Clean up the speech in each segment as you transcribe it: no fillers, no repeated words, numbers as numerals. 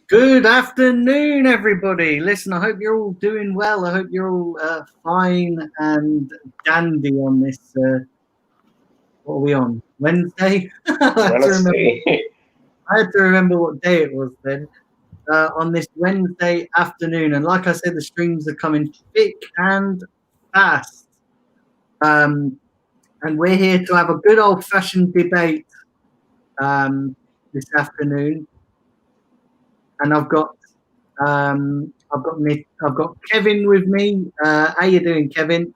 Good afternoon, everybody. Listen, I hope you're all doing well. I hope you're all fine and dandy on this. What are we on? Wednesday? I had to remember. Wednesday. I had to remember what day it was then. On this Wednesday afternoon, and like I said, the streams are coming thick and fast. And we're here to have a good old-fashioned debate this afternoon. And I've got Kevin with me. How you doing, Kevin?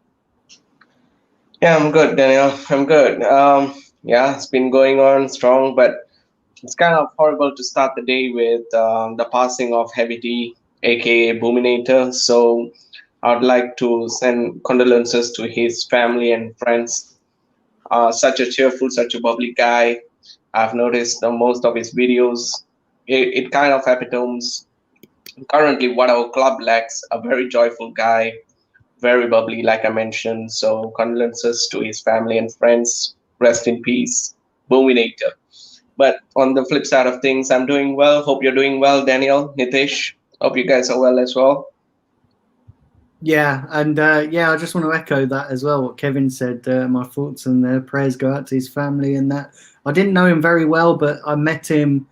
Yeah, I'm good, Daniel. I'm good. Yeah, it's been going on strong, but it's kind of horrible to start the day with the passing of Heavy D, aka Boominator. So I'd like to send condolences to his family and friends. Such a cheerful, such a bubbly guy. I've noticed most of his videos. It kind of epitomes currently what our club lacks, a very joyful guy, very bubbly, like I mentioned. So condolences to his family and friends. Rest in peace, Boominator. But on the flip side of things, I'm doing well. Hope you're doing well, Daniel, Nitish. Hope you guys are well as well. Yeah, and I just want to echo that as well. What Kevin said. My thoughts and prayers go out to his family and that. I didn't know him very well, but I met him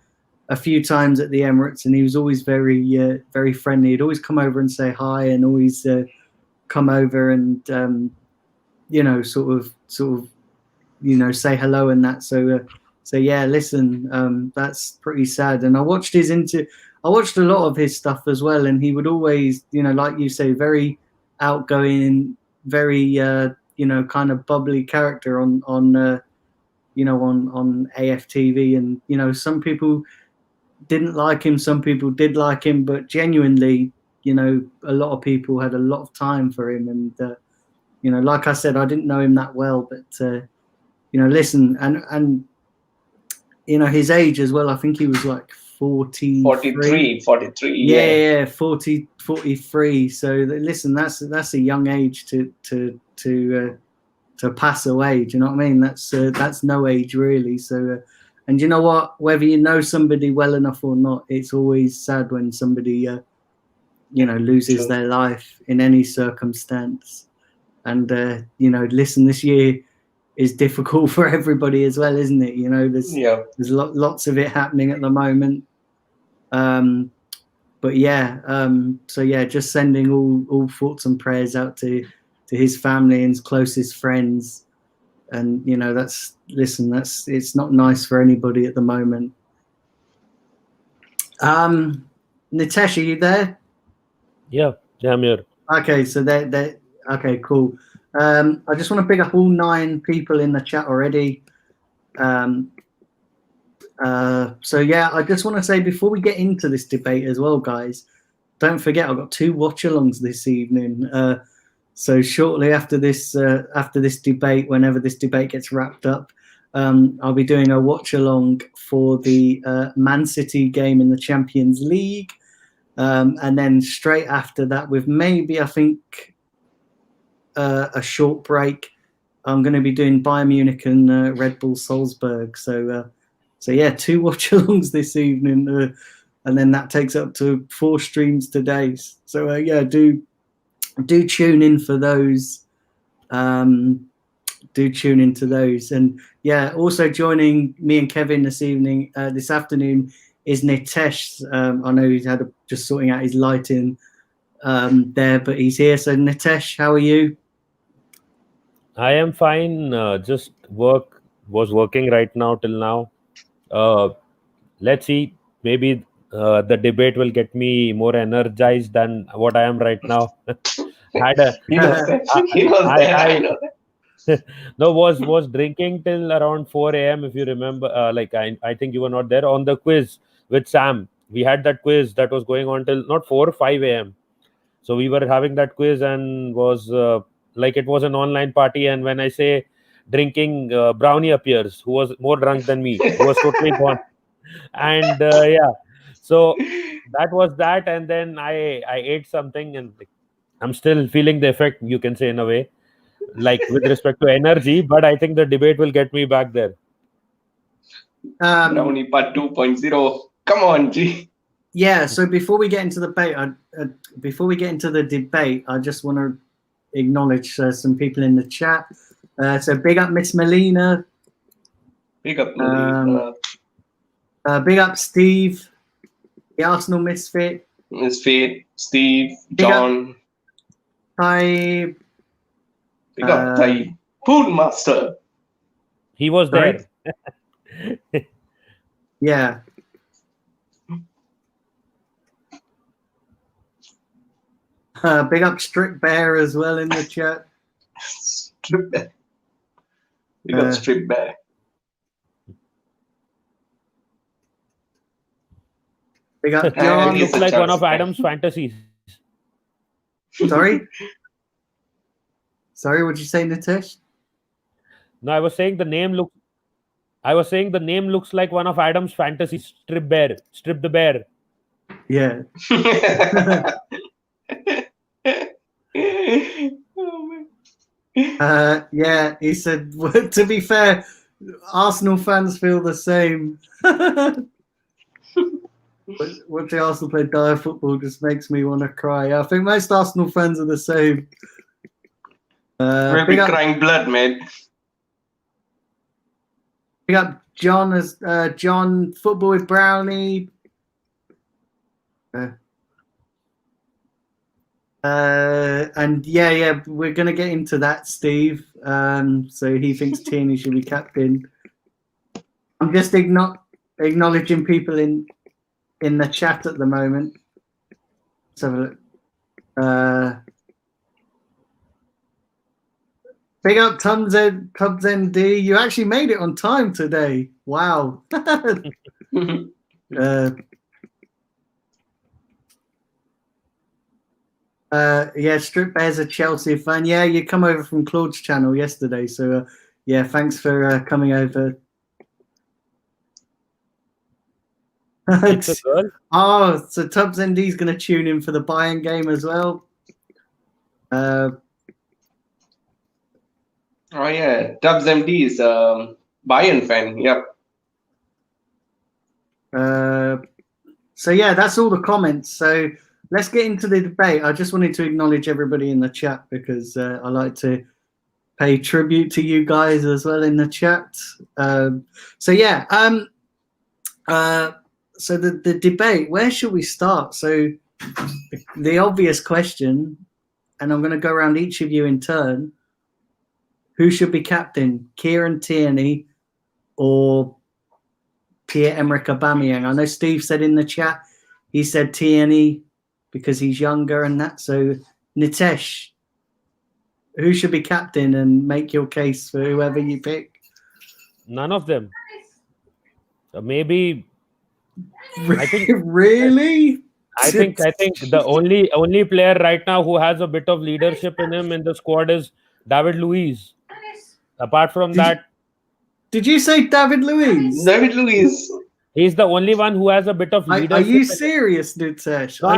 a few times at the Emirates, and he was always very friendly. He'd always come over and say hi, and always come over and sort of say hello and that. So yeah, listen, that's pretty sad. And I watched a lot of his stuff as well, and he would always, like you say, very outgoing, very kind of bubbly character on AFTV, and some people didn't like him, some people did like him, but genuinely, a lot of people had a lot of time for him, and like I said, I didn't know him that well, but listen, and his age as well. I think he was like 43. 43, Yeah, 43. So listen, that's a young age to pass away. Do you know what I mean? That's no age really. So, and you know what? Whether you know somebody well enough or not, it's always sad when somebody loses True. their life in any circumstance. And listen, this year is difficult for everybody as well, isn't it? Yeah. There's lots of it happening at the moment. But yeah, so yeah, just sending all thoughts and prayers out to his family and his closest friends. And it's not nice for anybody at the moment. Nitesh, are you there? Yeah, I'm here. Okay, so okay, cool. I just want to pick up all 9 people in the chat already. So yeah, I just want to say before we get into this debate as well, guys, don't forget I've got 2 watch-alongs this evening. So shortly after this debate, whenever this debate gets wrapped up, I'll be doing a watch-along for the Man City game in the Champions League, and then straight after that, with maybe I think a short break, I'm going to be doing Bayern Munich and Red Bull Salzburg. So yeah, 2 watch-alongs this evening, and then that takes up to 4 streams today. So yeah, do tune in for those. Do tune into those, and yeah, also joining me and Kevin this afternoon is Nitesh. I know he's just sorting out his lighting there, but he's here. So Nitesh, how are you? I am fine. Just was working right now till now. Let's see. Maybe the debate will get me more energized than what I am right now. Had a He knows that. He knows that. I know that. No, was drinking till around 4 a.m. If you remember, I think you were not there on the quiz with Sam. We had that quiz that was going on till not 4 or 5 a.m. So we were having that quiz and was it was an online party. And when I say drinking, Brownie appears, who was more drunk than me, who was totally gone. And yeah, so that was that. And then I ate something, and I'm still feeling the effect, you can say, in a way, like with respect to energy. But I think the debate will get me back there. Brownie part 2.0. Come on, G. Yeah. So before we get into the debate, I just want to acknowledge some people in the chat. So big up Miss Melina. Big up, Melina. Big up Steve, the Arsenal misfit. Misfit, Steve, Big John. Hi. Big up, Thai. Food Master. He was Sorry? there. Yeah. Big up Strip Bear as well in the chat. Strip Bear. Big up Strip Bear. Big up And John. he's Looks a like one Chelsea of fan. Adam's fantasies. Sorry? Sorry, what did you say, Nitesh? No, I was saying the name looks like one of Adam's fantasies. Strip the bear. Yeah. Oh, man. Yeah, he said, well, to be fair, Arsenal fans feel the same. Watching Arsenal play dire football just makes me want to cry. I think most Arsenal fans are the same. We'll be crying blood, mate. Big up John as John Football with Brownie. And yeah, we're gonna get into that, Steve. So he thinks Tierney should be captain. I'm just acknowledging people in the chat at the moment. Let's have a look. Big up Tubbs ND. You actually made it on time today. Wow. Yeah, Strip Bear's a Chelsea fan. Yeah, you come over from Claude's channel yesterday. So yeah, thanks for coming over. It's a girl. Oh, so Tubbs ND's going to tune in for the Bayern game as well. Oh yeah, Tubbs MD is a Bayern fan. Yep. So yeah, that's all the comments. So let's get into the debate. I just wanted to acknowledge everybody in the chat because I like to pay tribute to you guys as well in the chat. So yeah, so the debate. Where should we start? So the obvious question, and I'm going to go around each of you in turn. Who should be captain, Kieran Tierney or Pierre-Emerick Aubameyang? I know Steve said in the chat, he said Tierney because he's younger and that. So Nitesh, who should be captain, and make your case for whoever you pick? None of them. Maybe. I think really. I think the only player right now who has a bit of leadership in him in the squad is David Luiz. Apart from that, did you say David Luiz? David Luiz. He's the only one who has a bit of leadership. Are you serious, Nitesh? No,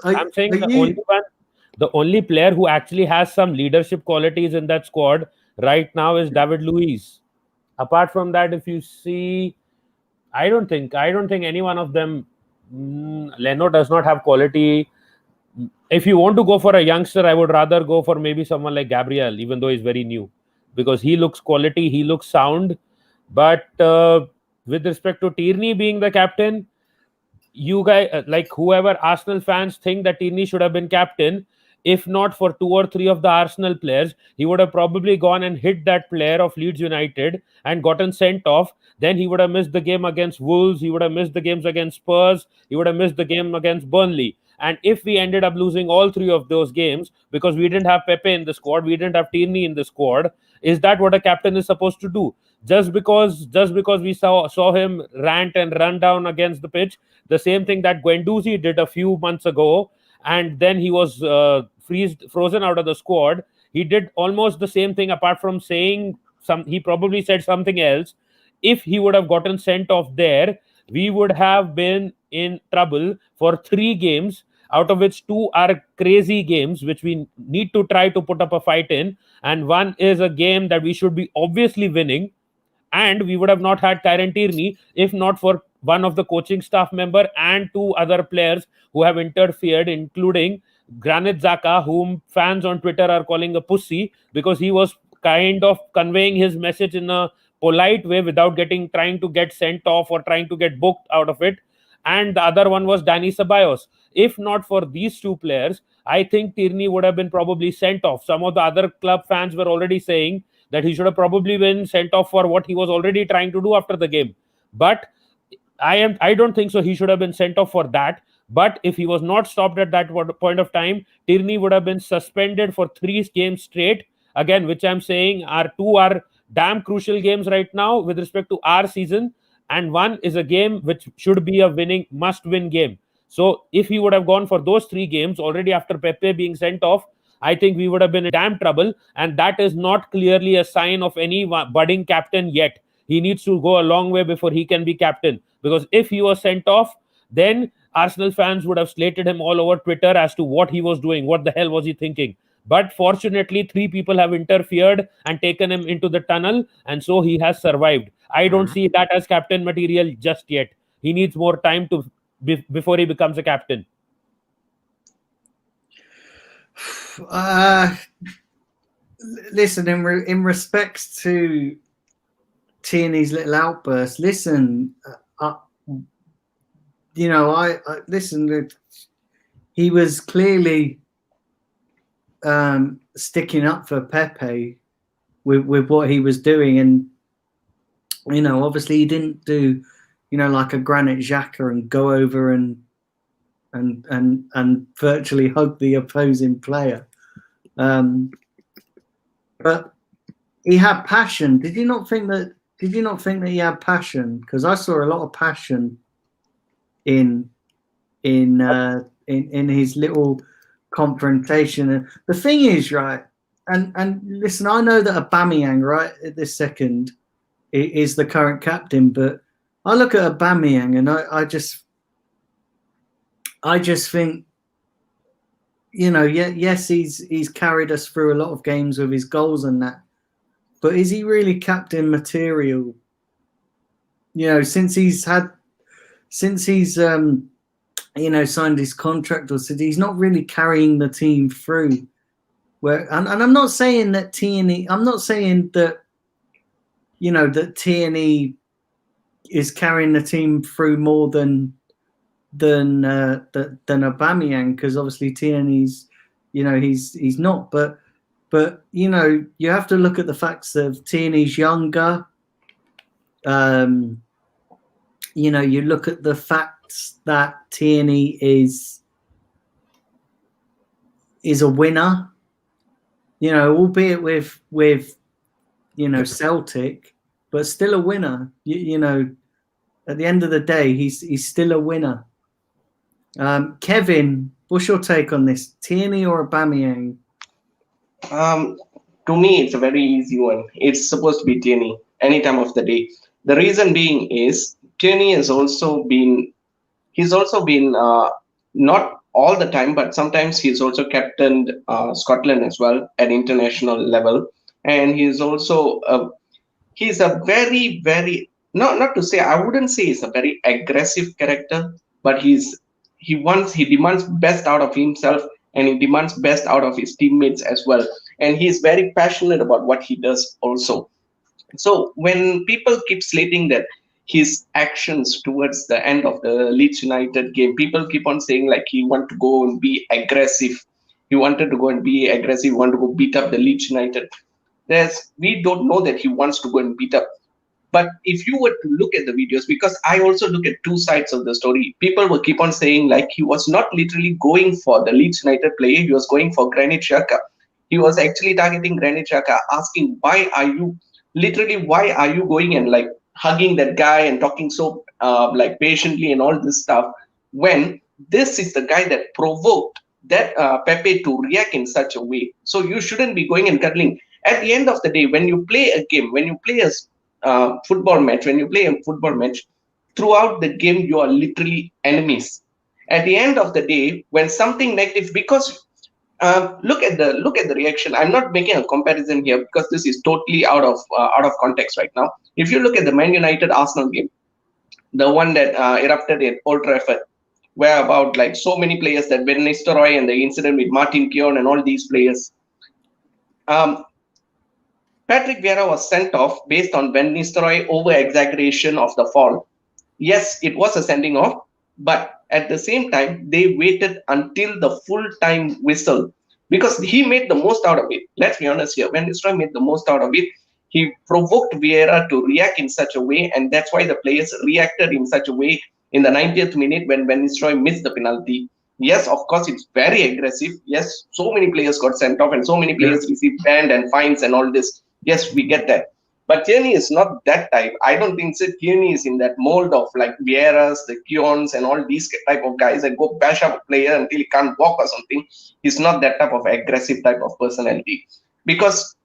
I'm saying the only player who actually has some leadership qualities in that squad right now is David Luiz. Apart from that, if you see, I don't think any one of them. Leno does not have quality. If you want to go for a youngster, I would rather go for maybe someone like Gabriel, even though he's very new, because he looks quality, he looks sound. But with respect to Tierney being the captain, you guys, like whoever Arsenal fans think that Tierney should have been captain, if not for 2 or 3 of the Arsenal players, he would have probably gone and hit that player of Leeds United and gotten sent off. Then he would have missed the game against Wolves. He would have missed the games against Spurs. He would have missed the game against Burnley. And if we ended up losing all 3 of those games because we didn't have Pepe in the squad, we didn't have Tierney in the squad, is that what a captain is supposed to do? Just because we saw him rant and run down against the pitch, the same thing that Guendouzi did a few months ago, and then he was frozen out of the squad. He did almost the same thing, apart from saying he probably said something else. If he would have gotten sent off there, we would have been in trouble for 3 games, out of which 2 are crazy games, which we need to try to put up a fight in. And one is a game that we should be obviously winning. And we would have not had Kieran Tierney if not for one of the coaching staff member and 2 other players who have interfered, including Granit Xhaka, whom fans on Twitter are calling a pussy because he was kind of conveying his message in a polite way without trying to get sent off or trying to get booked out of it. And the other one was Dani Ceballos. If not for these 2 players, I think Tierney would have been probably sent off. Some of the other club fans were already saying that he should have probably been sent off for what he was already trying to do after the game. But I don't think so. He should have been sent off for that. But if he was not stopped at that point of time, Tierney would have been suspended for 3 games straight. Again, which I'm saying are damn crucial games right now with respect to our season. And one is a game which should be a must-win game. So if he would have gone for those 3 games already after Pepe being sent off, I think we would have been in damn trouble. And that is not clearly a sign of any budding captain yet. He needs to go a long way before he can be captain. Because if he was sent off, then Arsenal fans would have slated him all over Twitter as to what he was doing. What the hell was he thinking? But fortunately, 3 people have interfered and taken him into the tunnel. And so he has survived. I don't see that as captain material just yet. He needs more time before he becomes a captain. Listen, in respect to Tierney's little outburst, listen, I listen. He was clearly sticking up for Pepe with what he was doing, and obviously he didn't do like a Granit Xhaka and go over and virtually hug the opposing player, but he had passion. Did you not think that he had passion? Because I saw a lot of passion in his little confrontation. And the thing is, right, and listen, I know that Aubameyang, right, at this second is the current captain, but I look at Aubameyang and I just think, yes, he's carried us through a lot of games with his goals and that, but is he really captain material? Since he's signed his contract, or said he's not really carrying the team through. And I'm not saying that Tierney. I'm not saying that that Tierney is carrying the team through more than Aubameyang, because obviously Tierney's he's not. But you have to look at the facts of Tierney's younger. You look at the facts that Tierney is a winner, albeit with Celtic, but still a winner. At the end of the day, he's still a winner. Kevin, what's your take on this? Tierney or Aubameyang? To me, it's a very easy one. It's supposed to be Tierney any time of the day. The reason being is Tierney has also been. He's also been not all the time, but sometimes he's also captained Scotland as well at international level, and he's also he's a very, very not to say, I wouldn't say he's a very aggressive character, but he demands best out of himself, and he demands best out of his teammates as well, and he's very passionate about what he does also. So when people keep slating that his actions towards the end of the Leeds United game, people keep on saying like he wanted to go and be aggressive. He wanted to go and be aggressive, want to go beat up the Leeds United. We don't know that he wants to go and beat up. But if you were to look at the videos, because I also look at 2 sides of the story, people will keep on saying like he was not literally going for the Leeds United player, he was going for Granit Xhaka. He was actually targeting Granit Xhaka, asking why are you going and like hugging that guy and talking so like patiently and all this stuff, when this is the guy that provoked that Pepe to react in such a way. So you shouldn't be going and cuddling. At the end of the day, when you play a game, when you play a football match, throughout the game you are literally enemies. At the end of the day, when something negative, because look at the reaction. I'm not making a comparison here because this is totally out of context right now. If you look at the Man United Arsenal game, the one that erupted at Old Trafford, where about like so many players, that Van Nistelrooy and the incident with Martin Keown and all these players. Patrick Vieira was sent off based on Van Nistelrooy over-exaggeration of the fall. Yes, it was a sending off, but at the same time, they waited until the full-time whistle because he made the most out of it. Let's be honest here. Van Nistelrooy made the most out of it. He provoked Vieira to react in such a way, and that's why the players reacted in such a way in the 90th minute when Van Nistelrooy missed the penalty. Yes, of course, it's very aggressive. Yes, so many players got sent off and so many players received banned and fines and all this. Yes, we get that. But Tierney is not that type. I don't think so. Tierney is in that mold of like Vieiras, the Keowns, and all these type of guys that go bash up a player until he can't walk or something. He's not that type of aggressive type of personality. Because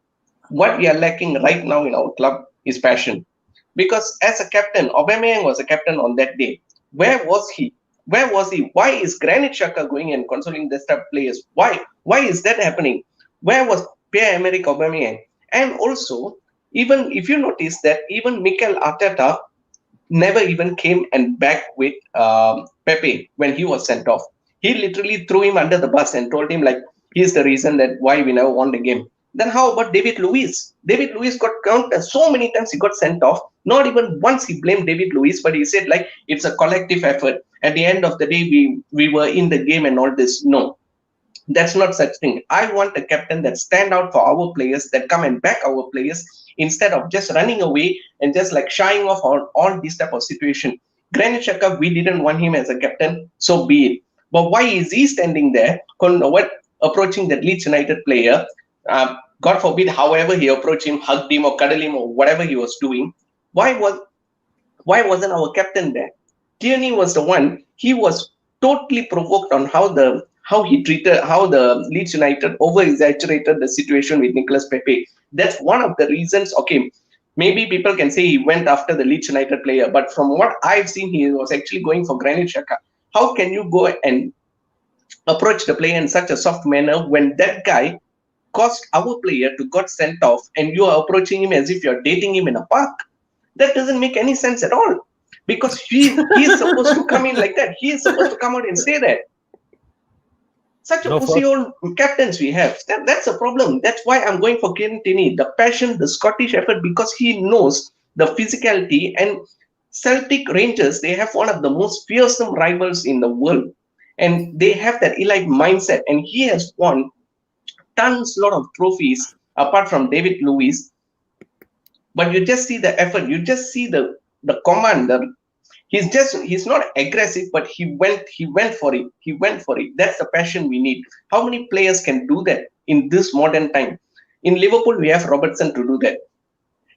what we are lacking right now in our club is passion. Because as a captain, Aubameyang was a captain on that day. Where was he? Where was he? Why is Granit Xhaka going and consoling this type of players? Why? Why is that happening? Where was Pierre-Emerick Aubameyang? And also, even if you notice that even Mikel Arteta never even came and back with Pepe when he was sent off. He literally threw him under the bus and told him like, he's the reason that why we never won the game. Then how about David Luiz? David Luiz got counted so many times he got sent off. Not even once he blamed David Luiz, but he said like it's a collective effort. At the end of the day, we were in the game and all this. No, that's not such thing. I want a captain that stand out for our players, that come and back our players instead of just running away and just like shying off on all this type of situation. Granit Xhaka, we didn't want him as a captain, so be it. But why is he standing there, approaching that Leeds United player? God forbid, however he approached him, hugged him or cuddled him or whatever he was doing. Why wasn't our captain there? Tierney was the one. He was totally provoked on how the Leeds United over-exaggerated the situation with Nicolas Pepe. That's one of the reasons. Okay, maybe people can say he went after the Leeds United player, but from what I've seen, he was actually going for Granit Xhaka. How can you go and approach the player in such a soft manner when that guy caused our player to got sent off and you are approaching him as if you're dating him in a park? That doesn't make any sense at all. Because he is supposed to come in like that. He is supposed to come out and say that. Such a pussy old captains we have. That's a problem. That's why I'm going for Kieran Tierney. The passion, the Scottish effort, because he knows the physicality. And Celtic Rangers, they have one of the most fearsome rivals in the world. And they have that elite mindset. And he has won lot of trophies apart from David Luiz. But you just see the effort. You just see the command. He's not aggressive, but he went for it. He went for it. That's the passion we need. How many players can do that in this modern time? In Liverpool, we have Robertson to do that.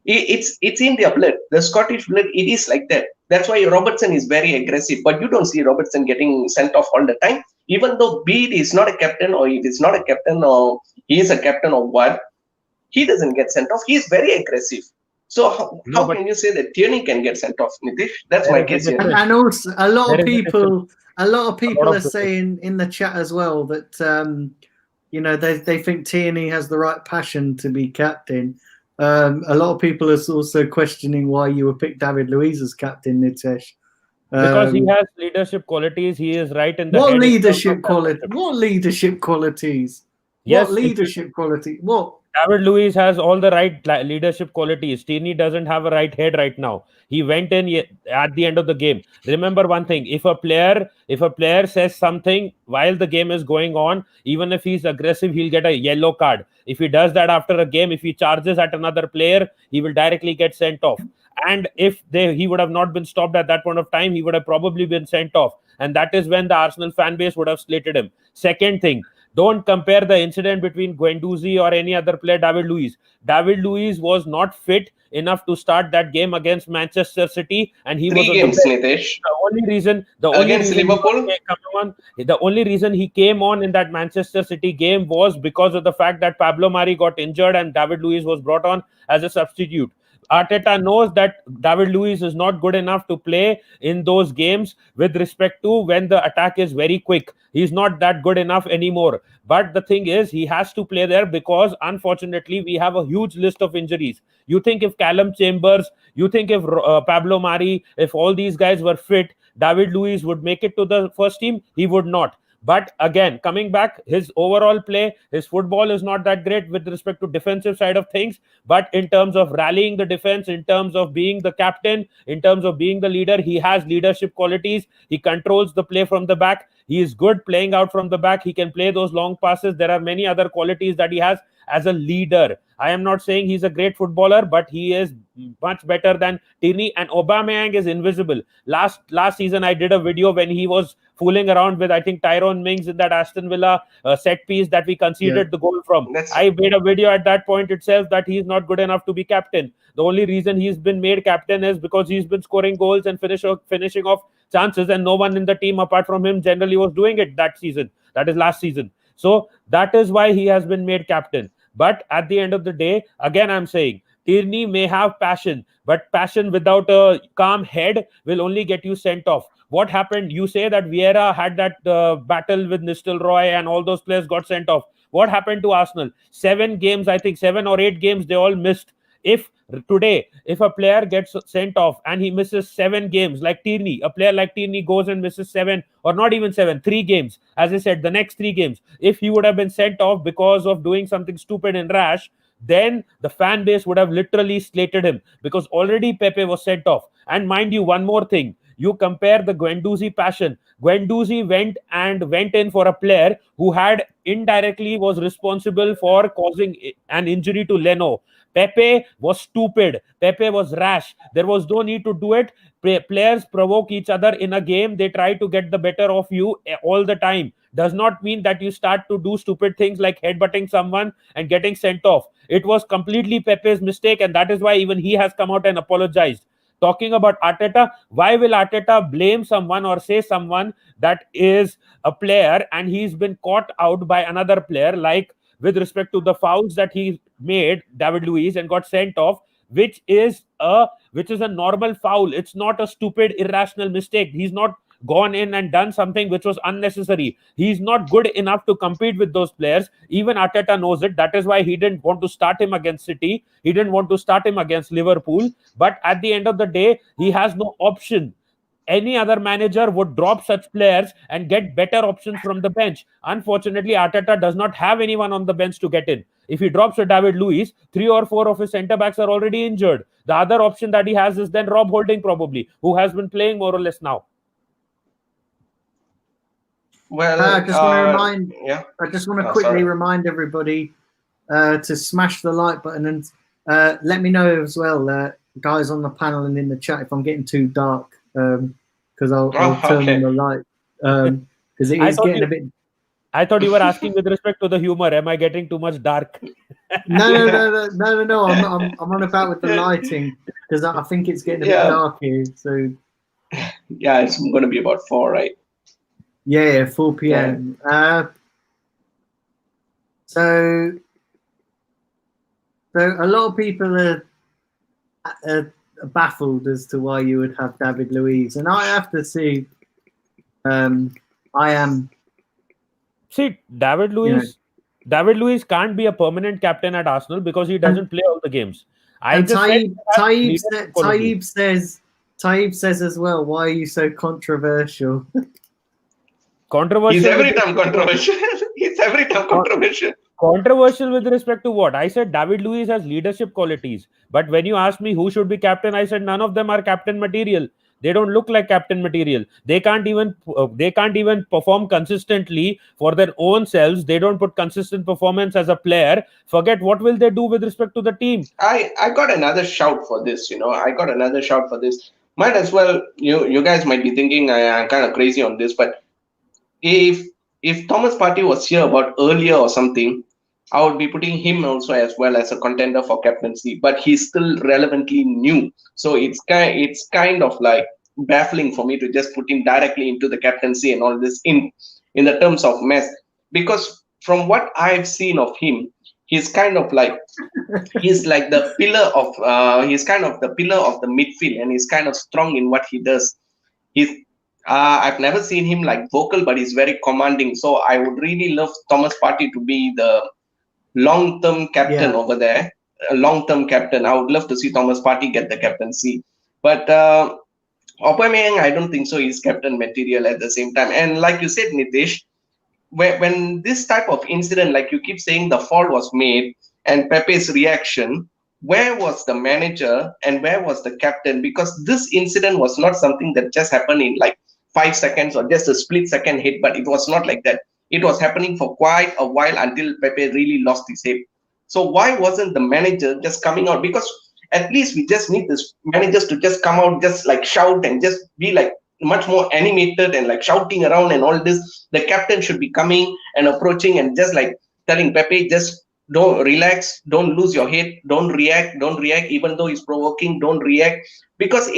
It's in their blood. The Scottish blood, it is like that. That's why Robertson is very aggressive. But you don't see Robertson getting sent off all the time. Even though be it is not a captain or it is not a captain or he is a captain or what, he doesn't get sent off. He is very aggressive. So how can you say that Tierney can get sent off, Nitish? That's my guess here. And also, a lot of people are saying in the chat as well that they think Tierney has the right passion to be captain. A lot of people are also questioning why you would pick David Luiz as captain, Nitesh. Because he has leadership qualities. He is right in the What head leadership quality? What leadership qualities? Yes, what leadership quality? What? David Luiz has all the right leadership qualities. Tierney doesn't have a right head right now. He went in at the end of the game. Remember one thing: if a player says something while the game is going on, even if he's aggressive, he'll get a yellow card. If he does that after a game, if he charges at another player, he will directly get sent off. And if he would have not been stopped at that point of time, he would have probably been sent off. And that is when the Arsenal fan base would have slated him. Second thing, don't compare the incident between Guendouzi or any other player, David Luiz. David Luiz was not fit enough to start that game against Manchester City, and he was games, Nitish. The only reason he came on in that Manchester City game was because of the fact that Pablo Mari got injured and David Luiz was brought on as a substitute. Arteta knows that David Luiz is not good enough to play in those games with respect to when the attack is very quick. He's not that good enough anymore. But the thing is, he has to play there because, unfortunately, we have a huge list of injuries. You think if Callum Chambers, you think if Pablo Mari, if all these guys were fit, David Luiz would make it to the first team? He would not. But again, coming back, his overall play, his football is not that great with respect to defensive side of things. But in terms of rallying the defense, in terms of being the captain, in terms of being the leader, he has leadership qualities. He controls the play from the back. He is good playing out from the back. He can play those long passes. There are many other qualities that he has as a leader. I am not saying he's a great footballer, but he is much better than Tierney. And Aubameyang is invisible. Last season, I did a video when he was fooling around with, I think, Tyrone Mings in that Aston Villa set piece that we conceded the goal from. I made a video at that point itself that he's not good enough to be captain. The only reason he's been made captain is because he's been scoring goals and finishing off chances, and no one in the team apart from him generally was doing it that season. That is last season. So that is why he has been made captain. But at the end of the day, again, I'm saying Tierney may have passion, but passion without a calm head will only get you sent off. What happened? You say that Vieira had that battle with Nistelrooy and all those players got sent off. What happened to Arsenal? 7 games, I think 7 or 8 games, they all missed. If a player gets sent off and he misses 7 games, like Tierney, a player like Tierney goes and misses 7 or not even 7, 3 games, as I said, the next 3 games, if he would have been sent off because of doing something stupid and rash, then the fan base would have literally slated him because already Pepe was sent off. And mind you, one more thing. You compare the Guendouzi passion. Guendouzi went in for a player who had indirectly was responsible for causing an injury to Leno. Pepe was stupid. Pepe was rash. There was no need to do it. Players provoke each other in a game. They try to get the better of you all the time. Does not mean that you start to do stupid things like headbutting someone and getting sent off. It was completely Pepe's mistake, and that is why even he has come out and apologized. Talking about Arteta, why will Arteta blame someone or say someone that is a player and he's been caught out by another player, like with respect to the fouls that he made, David Luiz, and got sent off, which is a normal foul. It's not a stupid, irrational mistake. He's not gone in and done something which was unnecessary. He's not good enough to compete with those players. Even Arteta knows it. That is why he didn't want to start him against City. He didn't want to start him against Liverpool. But at the end of the day, he has no option. Any other manager would drop such players and get better options from the bench. Unfortunately, Arteta does not have anyone on the bench to get in. If he drops a David Luiz, 3 or 4 of his centre-backs are already injured. The other option that he has is then Rob Holding probably, who has been playing more or less now. Well, I just want to quickly remind everybody to smash the like button and let me know as well, guys on the panel and in the chat, if I'm getting too dark, because I'll turn on the light because it is getting a bit. I thought you were asking with respect to the humor. Am I getting too much dark? No. I'm on about with the lighting because I think it's getting a bit dark here. So yeah, it's going to be about 4, right? Yeah, 4 p.m. Yeah. So a lot of people are baffled as to why you would have David Luiz, and I have to see. David Luiz. David Luiz can't be a permanent captain at Arsenal because he doesn't play all the games. Taib says as well, why are you so controversial? Controversial. He's every time controversial. He's every time controversial. Controversial with respect to what? I said David Luiz has leadership qualities. But when you asked me who should be captain, I said none of them are captain material. They don't look like captain material. They can't even perform consistently for their own selves. They don't put consistent performance as a player. Forget what will they do with respect to the team. I got another shout for this. Might as well. You guys might be thinking I'm kind of crazy on this, but if Thomas Partey was here about earlier or something, I would be putting him also as well as a contender for captaincy. But he's still relevantly new, so it's kind of like baffling for me to just put him directly into the captaincy and all this in the terms of mess. Because from what I've seen of him, He's kind of like he's like the pillar of he's kind of the pillar of the midfield, and he's kind of strong in what he does. He's I've never seen him like vocal, but he's very commanding. So I would really love Thomas Partey to be the long-term captain over there. A long-term captain. I would love to see Thomas Partey get the captaincy. But Aubameyang, I don't think so. He's captain material at the same time. And like you said, Nitish, when this type of incident, like you keep saying, the fault was made and Pepe's reaction, where was the manager and where was the captain? Because this incident was not something that just happened in like 5 seconds or just a split second hit, but it was not like that. It was happening for quite a while until Pepe really lost his head. So why wasn't the manager just coming out? Because at least we just need this managers to just come out, just like shout and just be like much more animated and like shouting around and all this. The captain should be coming and approaching and just like telling Pepe, just don't relax, don't lose your head, don't react, even though he's provoking, don't react. Because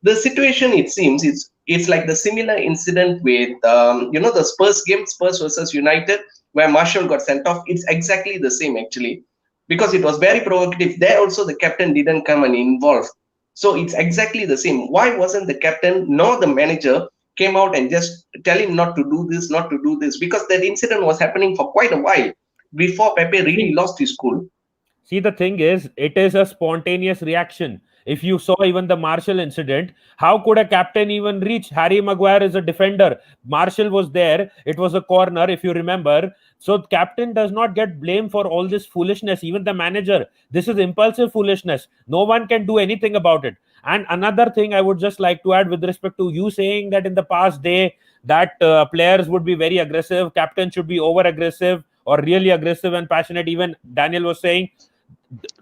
the situation, it seems, it's like the similar incident with the Spurs game, Spurs versus United, where Martial got sent off. It's exactly the same actually, because it was very provocative. There also the captain didn't come and involve. So it's exactly the same. Why wasn't the captain nor the manager came out and just tell him not to do this, not to do this? Because that incident was happening for quite a while before Pepe really lost his cool. See, the thing is, it is a spontaneous reaction. If you saw even the Martial incident, how could a captain even reach? Harry Maguire is a defender. Martial was there. It was a corner, if you remember. So captain does not get blamed for all this foolishness. Even the manager. This is impulsive foolishness. No one can do anything about it. And another thing I would just like to add with respect to you saying that in the past day that players would be very aggressive, captain should be over aggressive or really aggressive and passionate. Even Daniel was saying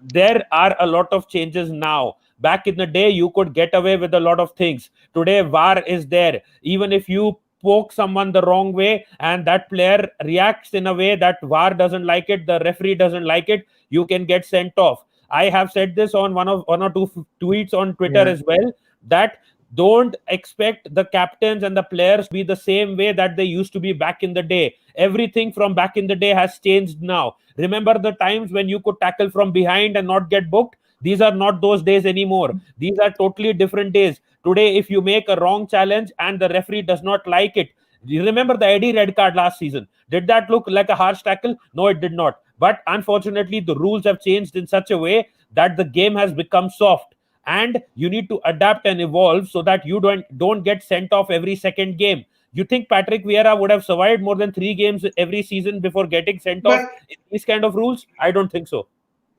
there are a lot of changes now. Back in the day, you could get away with a lot of things. Today, VAR is there. Even if you poke someone the wrong way and that player reacts in a way that VAR doesn't like it, the referee doesn't like it, you can get sent off. I have said this on one or two tweets on Twitter as well, that don't expect the captains and the players to be the same way that they used to be back in the day. Everything from back in the day has changed now. Remember the times when you could tackle from behind and not get booked? These are not those days anymore. These are totally different days. Today, if you make a wrong challenge and the referee does not like it, you remember the Eddie red card last season. Did that look like a harsh tackle? No, it did not. But unfortunately, the rules have changed in such a way that the game has become soft. And you need to adapt and evolve so that you don't get sent off every second game. You think Patrick Vieira would have survived more than 3 games every season before getting sent off in these kind of rules? I don't think so.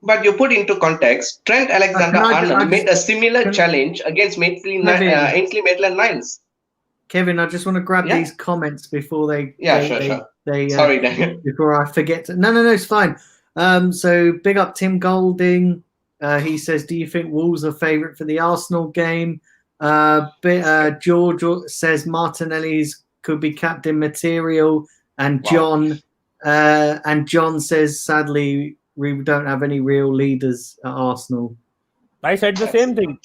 But you put into context, Trent Alexander-Arnold made a similar challenge against Ainsley Maitland-Niles. Kevin, I just want to grab these comments before they. Sure. Sorry, Daniel. Before I forget to. No, it's fine. So big up Tim Golding. He says, "Do you think Wolves are favourite for the Arsenal game?" George says Martinelli's could be captain material, and John says, sadly, we don't have any real leaders at Arsenal. I said the same thing.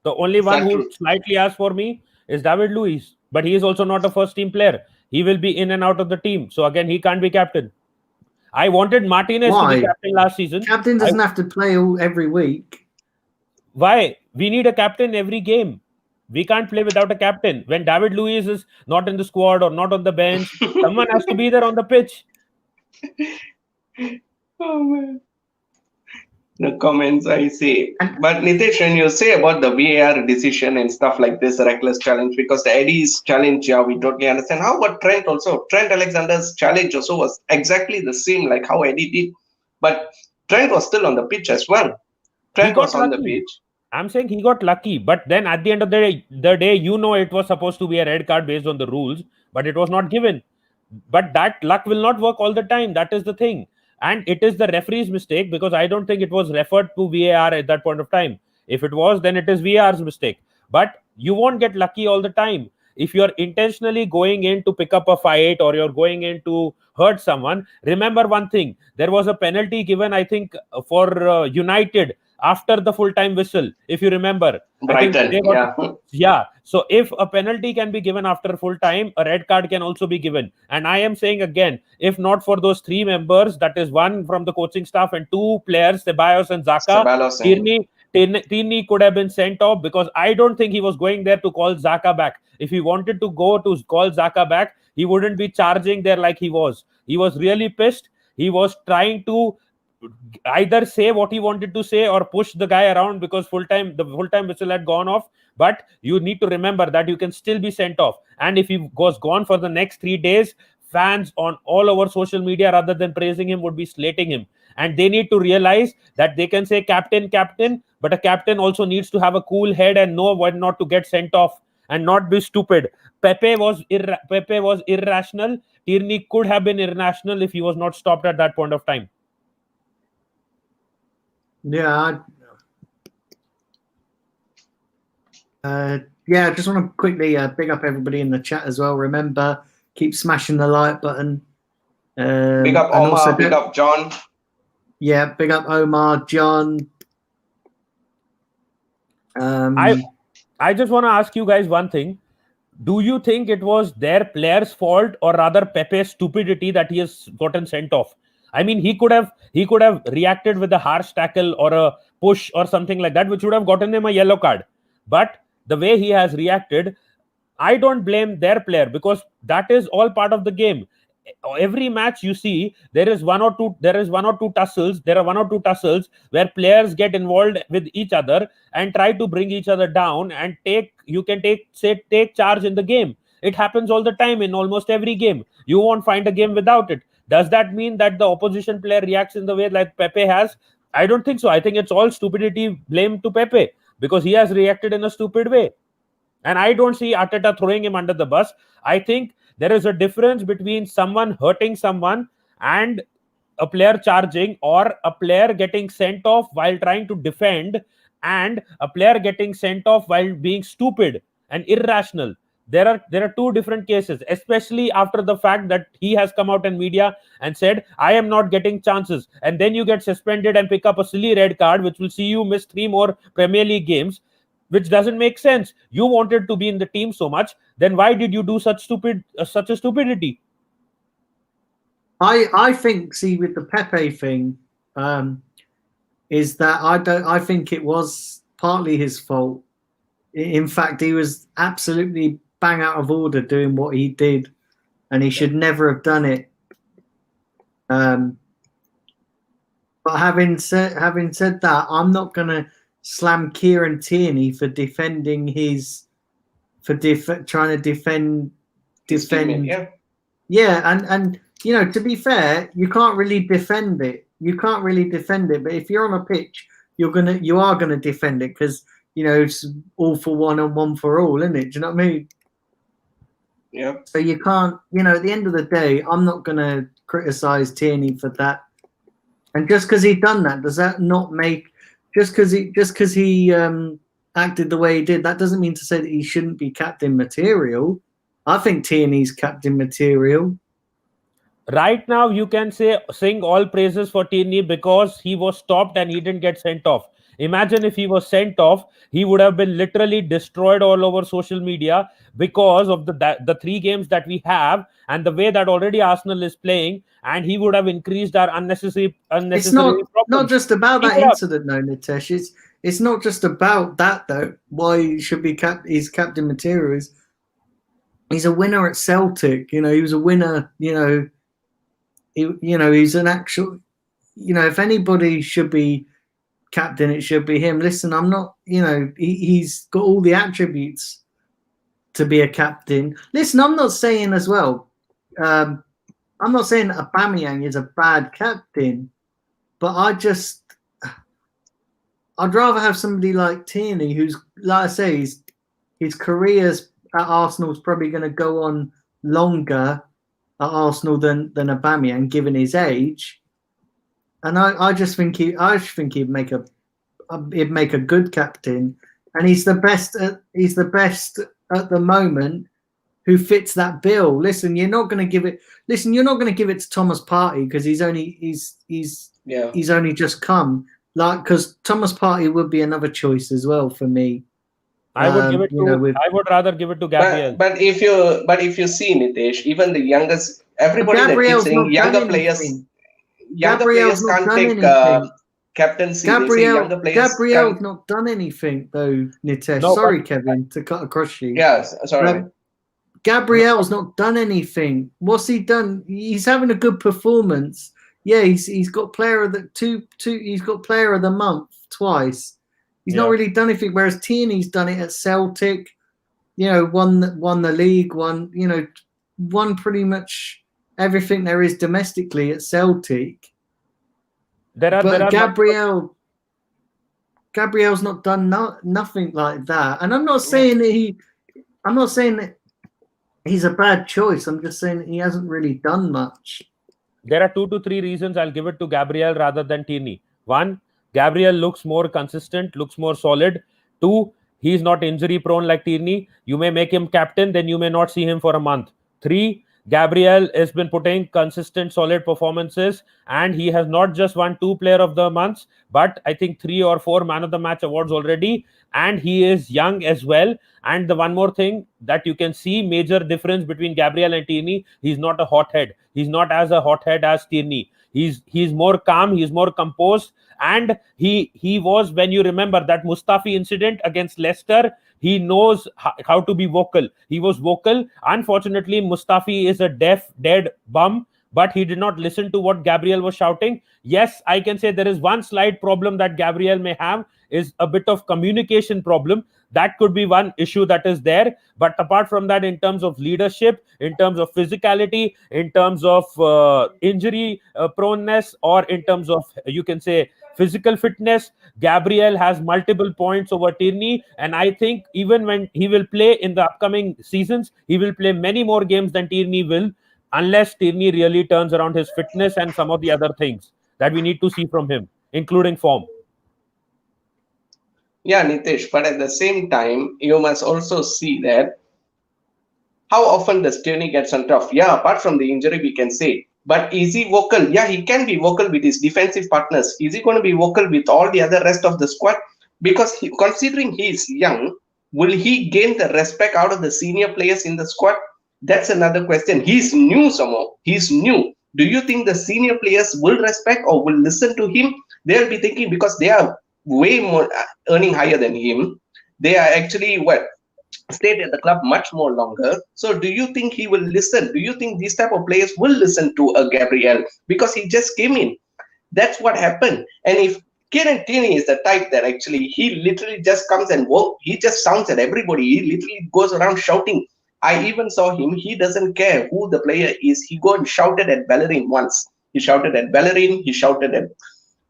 The only one who slightly asked for me is David Luiz, but he is also not a first team player. He will be in and out of the team. So again, he can't be captain. I wanted Martinez to be captain last season. Captain doesn't have to play every week. Why? We need a captain every game. We can't play without a captain. When David Luiz is not in the squad or not on the bench, someone has to be there on the pitch. Oh man. The comments I see. But Nitish, when you say about the VAR decision and stuff like this, reckless challenge, because the Eddie's challenge, we totally understand. How about Trent also? Trent Alexander's challenge also was exactly the same like how Eddie did. But Trent was still on the pitch as well. Trent was on the pitch. I'm saying he got lucky. But then at the end of the day, it was supposed to be a red card based on the rules, but it was not given. But that luck will not work all the time. That is the thing. And it is the referee's mistake, because I don't think it was referred to VAR at that point of time. If it was, then it is VAR's mistake. But you won't get lucky all the time. If you're intentionally going in to pick up a fight or you're going in to hurt someone, remember one thing. There was a penalty given, I think, for United after the full-time whistle, if you remember. Brighton, Yeah. So if a penalty can be given after full time, a red card can also be given. And I am saying again, if not for those 3 members, that is 1 from the coaching staff and 2 players, Ceballos and Xhaka, Tierney could have been sent off, because I don't think he was going there to call Xhaka back. If he wanted to go to call Xhaka back, he wouldn't be charging there like he was. He was really pissed. He was trying to either say what he wanted to say or push the guy around, because the full-time whistle had gone off. But you need to remember that you can still be sent off. And if he was gone for the next 3 days, fans on all over social media, rather than praising him, would be slating him. And they need to realize that they can say captain, but a captain also needs to have a cool head and know when not to get sent off and not be stupid. Pepe was irrational. Tierney could have been irrational if he was not stopped at that point of time. Yeah. I just want to quickly big up everybody in the chat as well. Remember, keep smashing the like button. Big up Omar, big up John. Yeah, big up Omar, John. I just want to ask you guys one thing. Do you think it was their players' fault, or rather Pepe's stupidity, that he has gotten sent off? I mean, he could have reacted with a harsh tackle or a push or something like that, which would have gotten him a yellow card. But the way he has reacted, I don't blame their player, because that is all part of the game. Every match you see, there are one or two tussles where players get involved with each other and try to bring each other down and take charge in the game. It happens all the time in almost every game. You won't find a game without it. Does that mean that the opposition player reacts in the way like Pepe has? I don't think so. I think it's all stupidity blame to Pepe, because he has reacted in a stupid way. And I don't see Arteta throwing him under the bus. I think there is a difference between someone hurting someone and a player charging, or a player getting sent off while trying to defend, and a player getting sent off while being stupid and irrational. There are 2 different cases, especially after the fact that he has come out in media and said, I am not getting chances. And then you get suspended and pick up a silly red card, which will see you miss 3 more Premier League games, which doesn't make sense. You wanted to be in the team so much, then why did you do such a stupidity? I think, see, with the Pepe thing, is that I think it was partly his fault. In fact, he was absolutely bang out of order doing what he did, and he should never have done it. But having said that, I'm not gonna slam Kieran Tierney for defending trying to defend. Yeah, and you know, to be fair, you can't really defend it. But if you're on a pitch, you are gonna defend it, because you know it's all for one and one for all, isn't it? Do you know what I mean? Yeah. So you can't, you know, at the end of the day, I'm not gonna criticize Tierney for that. And just because he done that, does that not make just because he acted the way he did, that doesn't mean to say that he shouldn't be captain material. I think Tierney's captain material. Right now, you can sing all praises for Tierney because he was stopped and he didn't get sent off. Imagine if he was sent off, he would have been literally destroyed all over social media because of the 3 games that we have and the way that already Arsenal is playing, and he would have increased our unnecessary It's not just about that incident, no, Nitesh. It's not just about that, though. Why he should be he's captain material is he's a winner at Celtic. You know, he was a winner. He's an actual. You know, if anybody should be captain, it should be him. Listen, I'm not. You know, he's got all the attributes to be a captain. Listen, I'm not saying as well. I'm not saying that Aubameyang is a bad captain, but I'd rather have somebody like Tierney, who's, like I say, his career's at Arsenal is probably going to go on longer at Arsenal than Aubameyang, given his age. And I just think he'd make a good captain, and he's the best at the moment who fits that bill. Listen, you're not going to give it. Listen, you're not going to give it to Thomas Partey because he's only just come. Like, because Thomas Partey would be another choice as well for me. I would give it You know, to. with I would rather give it to Gabriel. But if you see, Nitesh, even the youngest, everybody that keeps Gabriel's saying not done younger players anything. Gabriel's not can't done take anything. captaincy. They say younger players Gabriel's can't. not done anything though, Nitesh. No, Sorry, but Kevin, to cut across you. Yeah, sorry. Um, Gabriel's not done anything. What's he done? He's having a good performance. Yeah, he's got player of the two. He's got player of the month twice. He's not really done anything. Whereas Tierney's done it at Celtic. You know, won the league. Won pretty much everything there is domestically at Celtic. But Gabriel's not done nothing like that. And I'm not saying that he's a bad choice. I'm just saying that he hasn't really done much. There are 2 to 3 reasons I'll give it to Gabriel rather than Tierney. 1, Gabriel looks more consistent, looks more solid. 2, he's not injury prone like Tierney. You may make him captain, then you may not see him for a month. 3, Gabriel has been putting consistent, solid performances, and he has not just won 2 player of the months, but I think 3 or 4 man of the match awards already. And he is young as well. And the one more thing that you can see major difference between Gabriel and Tierney, he's not a hothead. He's not as a hothead as Tierney. He's more calm, he's more composed, and he was, when you remember that Mustafi incident against Leicester, he knows how to be vocal. He was vocal. Unfortunately, Mustafi is a dead bum, but he did not listen to what Gabriel was shouting. Yes, I can say there is one slight problem that Gabriel may have, is a bit of communication problem. That could be one issue that is there. But apart from that, in terms of leadership, in terms of physicality, in terms of injury proneness, or in terms of, you can say, physical fitness, Gabriel has multiple points over Tierney. And I think even when he will play in the upcoming seasons, he will play many more games than Tierney will, unless Tierney really turns around his fitness and some of the other things that we need to see from him, including form. Yeah, Nitesh, but at the same time, you must also see that how often does Tierney get sent off? Yeah, apart from the injury, we can say. But is he vocal? Yeah, he can be vocal with his defensive partners. Is he going to be vocal with all the other rest of the squad? Because considering he is young, will he gain the respect out of the senior players in the squad? That's another question. He's new somehow. He's new. Do you think the senior players will respect or will listen to him? They'll be thinking, because they are way more earning higher than him. They are actually stayed at the club much more longer. So do you think he will listen? Do you think these type of players will listen to a Gabriel? Because he just came in. That's what happened. And if Kieran Tierney is the type that actually he literally just comes and he just shouts at everybody. He literally goes around shouting. I even saw him. He doesn't care who the player is. He go and shouted at Bellerin once. He shouted at Bellerin. He shouted at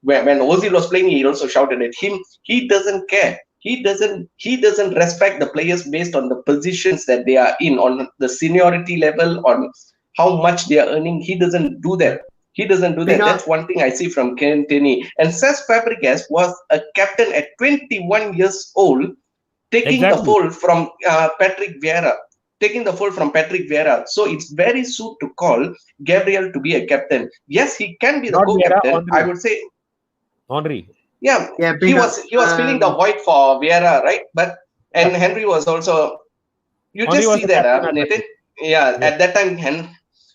when Ozil was playing. He also shouted at him. He doesn't care. He doesn't respect the players based on the positions that they are in, on the seniority level, on how much they are earning. He doesn't do that. That's one thing I see from Kieran Tierney. And Cesc Fabregas was a captain at 21 years old, taking the fall from Patrick Vieira. So it's very soon to call Gabriel to be a captain. Yes, he can be the co-captain. I would say Henry. Yeah, he was filling the void for Vieira, right? And Henry was also. You Henry just see that, Nathan. Yeah, at that time,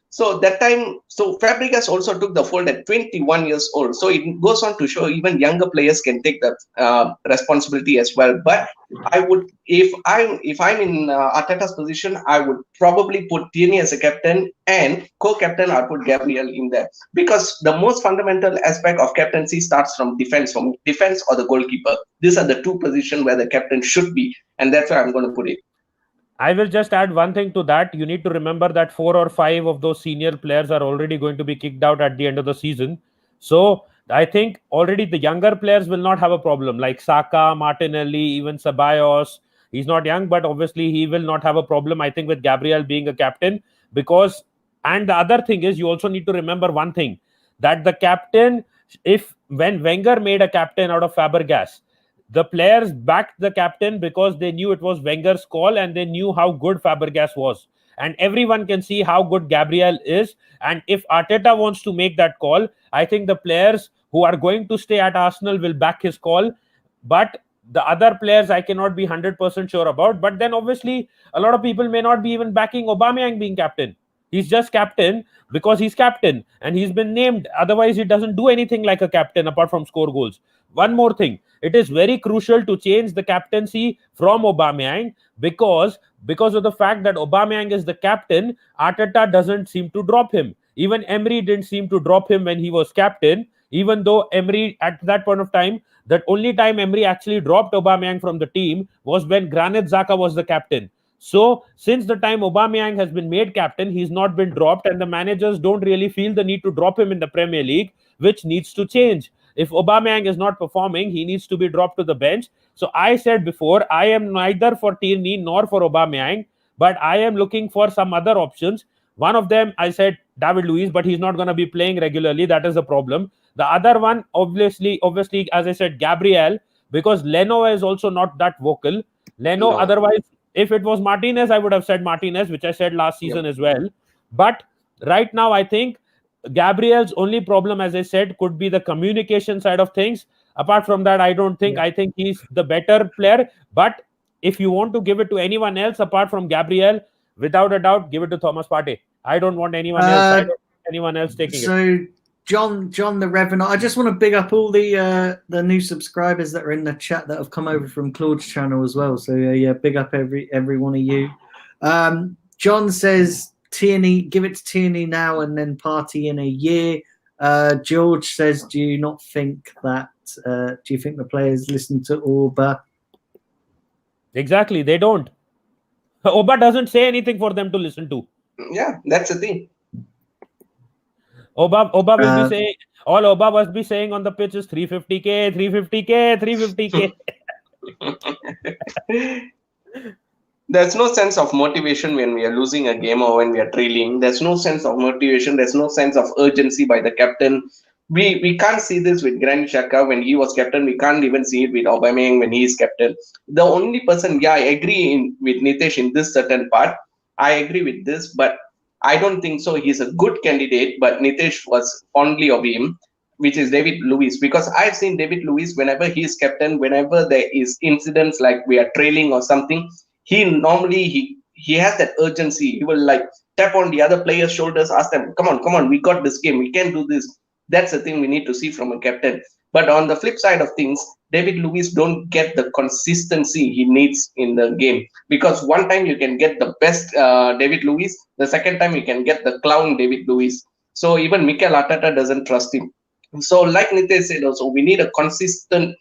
so Fabregas also took the fold at 21 years old. So it goes on to show even younger players can take that responsibility as well. But I would, if I'm in Arteta's position, I would probably put Tierney as a captain, and co-captain I'll put Gabriel in there, because the most fundamental aspect of captaincy starts from defense or the goalkeeper. These are the two positions where the captain should be, and that's where I'm going to put it. I will just add one thing to that. You need to remember that 4 or 5 of those senior players are already going to be kicked out at the end of the season. So I think already the younger players will not have a problem, like Saka, Martinelli, even Ceballos. He's not young, but obviously he will not have a problem, I think, with Gabriel being a captain. Because, and the other thing is, you also need to remember one thing, that the captain, when Wenger made a captain out of Fabregas, the players backed the captain because they knew it was Wenger's call, and they knew how good Fabregas was. And everyone can see how good Gabriel is. And if Arteta wants to make that call, I think the players who are going to stay at Arsenal will back his call. But the other players I cannot be 100% sure about. But then obviously a lot of people may not be even backing Aubameyang being captain. He's just captain because he's captain and he's been named. Otherwise, he doesn't do anything like a captain apart from score goals. One more thing, it is very crucial to change the captaincy from Aubameyang because of the fact that Aubameyang is the captain, Arteta doesn't seem to drop him. Even Emery didn't seem to drop him when he was captain, even though Emery at that point of time, that only time Emery actually dropped Aubameyang from the team was when Granit Xhaka was the captain. So, since the time Aubameyang has been made captain, he's not been dropped, and the managers don't really feel the need to drop him in the Premier League, which needs to change. If Aubameyang is not performing, he needs to be dropped to the bench. So, I said before, I am neither for Tierney nor for Aubameyang, but I am looking for some other options. One of them, I said David Luiz, but he's not going to be playing regularly. That is the problem. The other one, obviously, as I said, Gabriel, because Leno is also not that vocal. Leno, No. otherwise, if it was Martinez, I would have said Martinez, which I said last season as well. But right now, I think Gabriel's only problem, as I said, could be the communication side of things. Apart from that, I don't think. I think he's the better player. But if you want to give it to anyone else apart from Gabriel, without a doubt, give it to Thomas Partey. I don't want anyone else. I don't want anyone else taking it. So John the Revenant, I just want to big up all the new subscribers that are in the chat that have come over from Claude's channel as well. So yeah, big up every one of you. John says Tierney, give it to Tierney now and then Partey in a year. George says, do you not think that? Do you think the players listen to Auba? Exactly, they don't. Auba doesn't say anything for them to listen to. Yeah, that's the thing. Auba will be saying, all Auba must be saying on the pitch is 350k, 350k, 350k. There's no sense of motivation when we are losing a game or when we are trailing. There's no sense of motivation. There's no sense of urgency by the captain. We can't see this with Granit Xhaka when he was captain. We can't even see it with Aubameyang when he is captain. The only person, I agree with Nitesh in this certain part. I agree with this, but I don't think so. He's a good candidate, but Nitesh was fondly of him, which is David Luiz. Because I've seen David Luiz whenever he is captain, whenever there is incidents like we are trailing or something, he normally he has that urgency. He will like tap on the other players' shoulders, ask them, come on, we got this game, we can do this. That's the thing we need to see from a captain. But on the flip side of things, David Luiz don't get the consistency he needs in the game. Because one time you can get the best David Luiz, the second time you can get the clown David Luiz. So even Mikel Arteta doesn't trust him. So like Nitesh said also, we need a consistent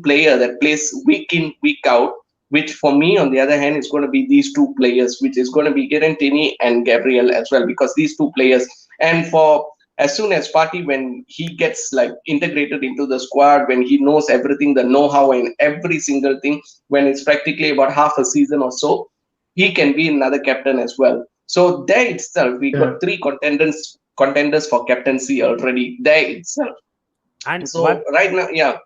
player that plays week in, week out, which for me, on the other hand, is going to be these two players, which is going to be Tierney and Gabriel as well, because these two players, and for as soon as Partey, when he gets like integrated into the squad, when he knows everything, the know-how and every single thing, when it's practically about half a season or so, he can be another captain as well. So there itself, we got three contenders for captaincy already there itself. And so right now,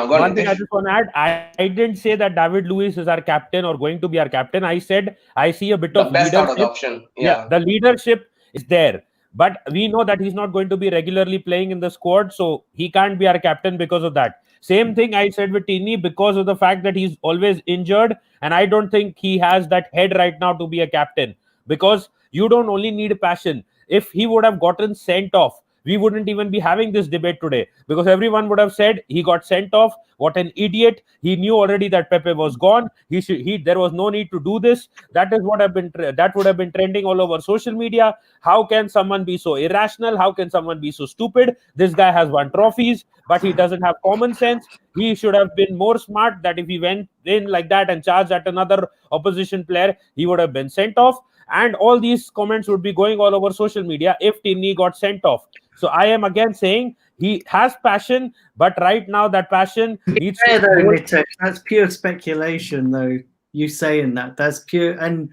one thing I just want to add, I didn't say that David Luiz is our captain or going to be our captain. I said I see a bit of best leadership. Out of the option. Yeah, the leadership is there. But we know that he's not going to be regularly playing in the squad, so he can't be our captain because of that. Same thing I said with Tierney because of the fact that he's always injured, and I don't think he has that head right now to be a captain, because you don't only need passion. If he would have gotten sent off, we wouldn't even be having this debate today, because everyone would have said he got sent off. What an idiot. He knew already that Pepe was gone. There was no need to do this. That would have been trending all over social media. How can someone be so irrational? How can someone be so stupid? This guy has won trophies, but he doesn't have common sense. He should have been more smart, that if he went in like that and charged at another opposition player, he would have been sent off. And all these comments would be going all over social media if Tierney got sent off. So I am again saying he has passion, but right now that passion needs to... That's pure speculation, though. You saying that's pure, and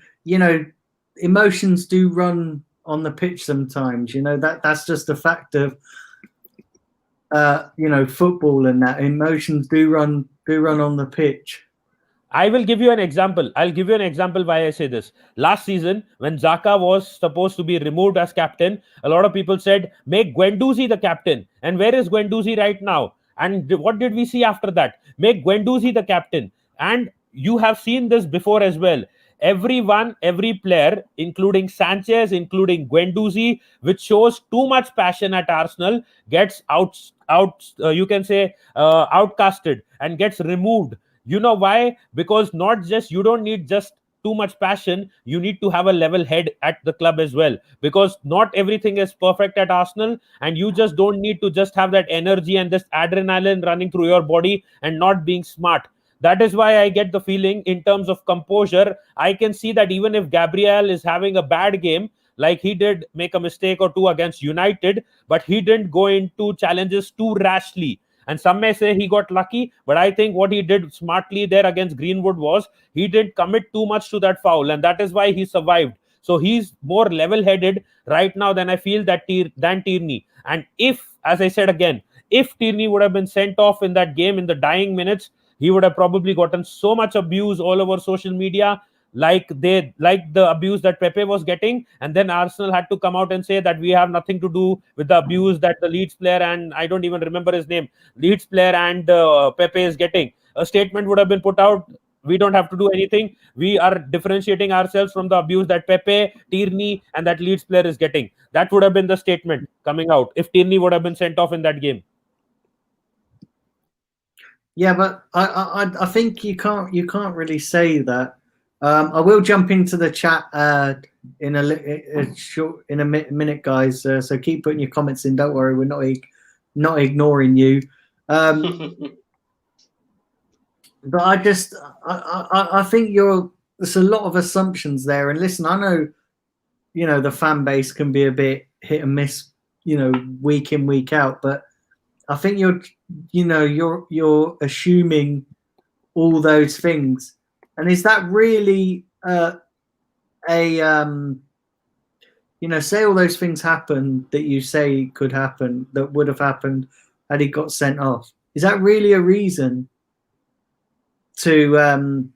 emotions do run on the pitch sometimes. That's just a fact of football, and that emotions do run on the pitch. I will give you an example. I'll give you an example why I say this. Last season, when Xhaka was supposed to be removed as captain, a lot of people said, make Guendouzi the captain. And where is Guendouzi right now? And what did we see after that? Make Guendouzi the captain. And you have seen this before as well. Everyone, every player, including Sanchez, including Guendouzi, which shows too much passion at Arsenal, gets you can say, outcasted and gets removed. You know why? Because not just, you don't need just too much passion, you need to have a level head at the club as well, because not everything is perfect at Arsenal, and you just don't need to just have that energy and this adrenaline running through your body and not being smart. That is why I get the feeling, in terms of composure, I can see that even if Gabriel is having a bad game, like he did make a mistake or two against United, but he didn't go into challenges too rashly. And some may say he got lucky, but I think what he did smartly there against Greenwood was he didn't commit too much to that foul, and that is why he survived. So he's more level-headed right now than I feel than Tierney. And if, as I said again, if Tierney would have been sent off in that game in the dying minutes, he would have probably gotten so much abuse all over social media, like the abuse that Pepe was getting, and then Arsenal had to come out and say that we have nothing to do with the abuse that the Leeds player, and I don't even remember his name, Leeds player and Pepe is getting. A statement would have been put out. We don't have to do anything. We are differentiating ourselves from the abuse that Pepe, Tierney, and that Leeds player is getting. That would have been the statement coming out if Tierney would have been sent off in that game. Yeah, but I think you can't really say that. I will jump into the chat in a minute, guys. So keep putting your comments in. Don't worry, we're not ignoring you. But I think there's a lot of assumptions there. And listen, I know, the fan base can be a bit hit and miss, week in, week out. But I think you're assuming all those things. And is that really say all those things happen that you say could happen, that would have happened had he got sent off? Is that really a reason to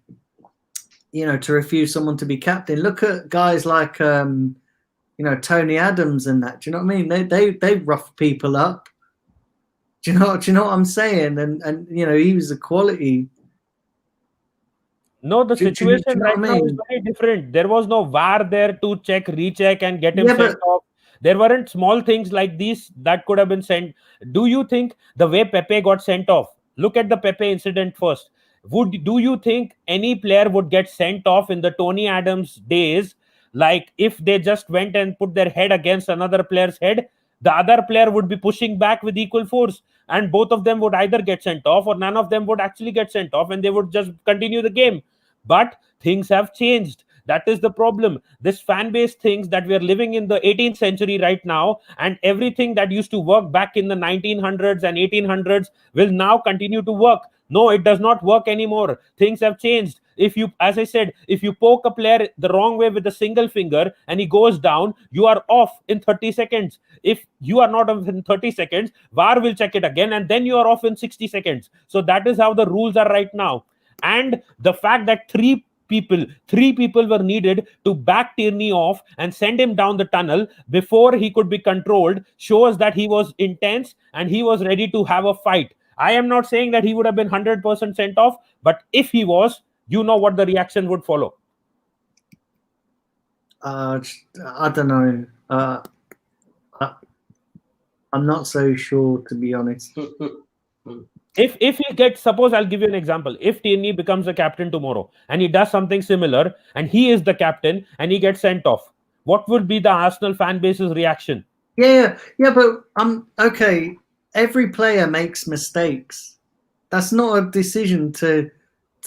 to refuse someone to be captain? Look at guys like Tony Adams and that. Do you know what I mean? They rough people up. Do you know what I'm saying? And he was a quality. No, the situation right now is very different. There was no VAR there to check, recheck, and get him sent off. There weren't small things like these that could have been sent. Do you think the way Pepe got sent off? Look at the Pepe incident first. Do you think any player would get sent off in the Tony Adams days, like if they just went and put their head against another player's head? The other player would be pushing back with equal force, and both of them would either get sent off or none of them would actually get sent off, and they would just continue the game. But things have changed. That is the problem. This fan base thinks that we are living in the 18th century right now, and everything that used to work back in the 1900s and 1800s will now continue to work. No, it does not work anymore. Things have changed. As I said, if you poke a player the wrong way with a single finger and he goes down, you are off in 30 seconds. If you are not off in 30 seconds, VAR will check it again, and then you are off in 60 seconds. So that is how the rules are right now. And the fact that three people were needed to back Tierney off and send him down the tunnel before he could be controlled shows that he was intense and he was ready to have a fight. I am not saying that he would have been 100% sent off, but if he was, you know what the reaction would follow. I don't know. I'm not so sure, to be honest. If he gets, suppose I'll give you an example. If Tierney becomes the captain tomorrow and he does something similar and he is the captain and he gets sent off, what would be the Arsenal fan base's reaction? Yeah, but okay. Every player makes mistakes. That's not a decision to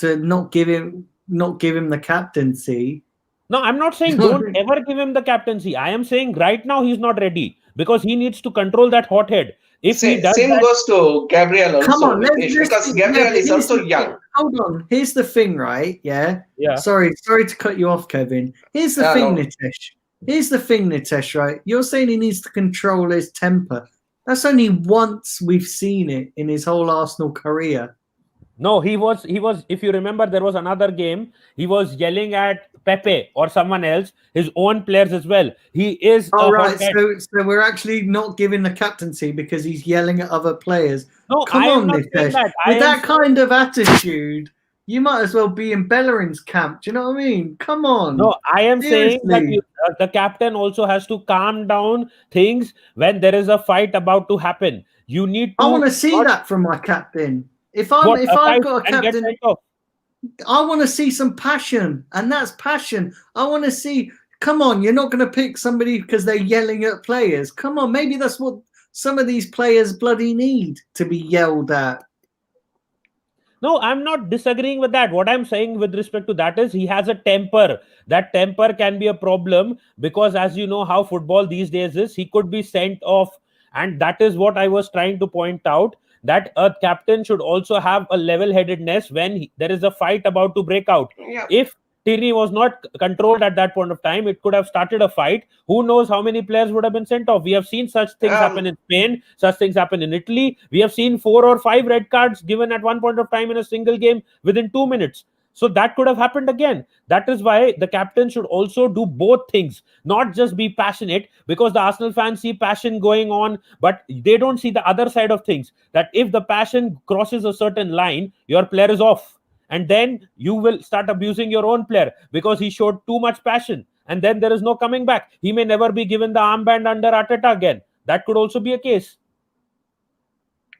not give him the captaincy. No, I'm not saying don't ever give him the captaincy. I am saying right now he's not ready because he needs to control that hothead. If he does same goes to Gabriel also. Come on, because Gabriel is also young. Hold on. Here's the thing, right? Yeah. Sorry to cut you off, Kevin. Here's the thing, Nitesh. Here's the thing, Nitesh, right? You're saying he needs to control his temper. That's only once we've seen it in his whole Arsenal career. No, he was. If you remember, there was another game. He was yelling at Pepe or someone else, his own players as well. He is All a right, hothead. so we're actually not giving the captaincy because he's yelling at other players. No, Come I am on, not saying Nitesh. that. I With am that saying kind of attitude, you might as well be in Bellerin's camp. Do you know what I mean? Come on. no. I am saying that Seriously. the captain also has to calm down things when there is a fight about to happen. You need I want to to see not that from my captain. If a I've fight got a and get captain, sent off. I want to see some passion, and that's passion. I want to see. Come on, you're not going to pick somebody because they're yelling at players. Come on, maybe that's what some of these players bloody need to be yelled at. No, I'm not disagreeing with that. What I'm saying with respect to that is he has a temper. That temper can be a problem because, as you know, how football these days is, he could be sent off. And that is what I was trying to point out, that a captain should also have a level headedness when there is a fight about to break out. Yeah. If Tierney was not controlled at that point of time, it could have started a fight. Who knows how many players would have been sent off? We have seen such things happen Um, in Spain, such things happen in Italy. We have seen 4 or 5 red cards given at one point of time in a single game within 2 minutes. So that could have happened again. That is why the captain should also do both things, not just be passionate, because the Arsenal fans see passion going on, but they don't see the other side of things. That if the passion crosses a certain line, your player is off. And then you will start abusing your own player because he showed too much passion. And then there is no coming back. He may never be given the armband under Arteta again. That could also be a case.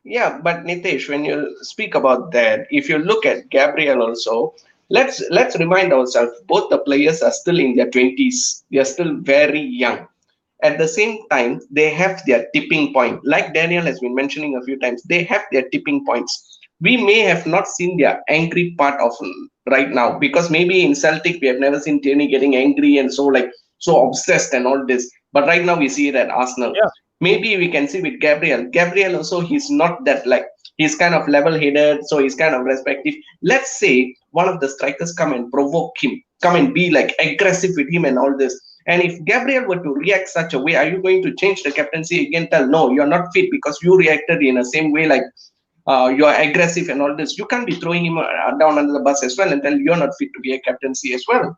yeah, but Nitesh, when you speak about that, if you look at Gabriel also, let's remind ourselves both the players are still in their 20s. They are still very young. At the same time, they have their tipping point. Like Daniel has been mentioning a few times, they have their tipping points. We may have not seen their angry part of right now because maybe in Celtic we have never seen Tierney getting angry and so obsessed and all this. But right now we see it at Arsenal. Yeah. Maybe we can see with Gabriel. Gabriel also, he's not that, like, he's kind of level-headed, so he's kind of respective. Let's say one of the strikers come and provoke him, come and be like aggressive with him and all this. And if Gabriel were to react such a way, are you going to change the captaincy again? Tell no, you're not fit because you reacted in the same way, like you're aggressive and all this. You can't be throwing him down under the bus as well and tell you're not fit to be a captaincy as well.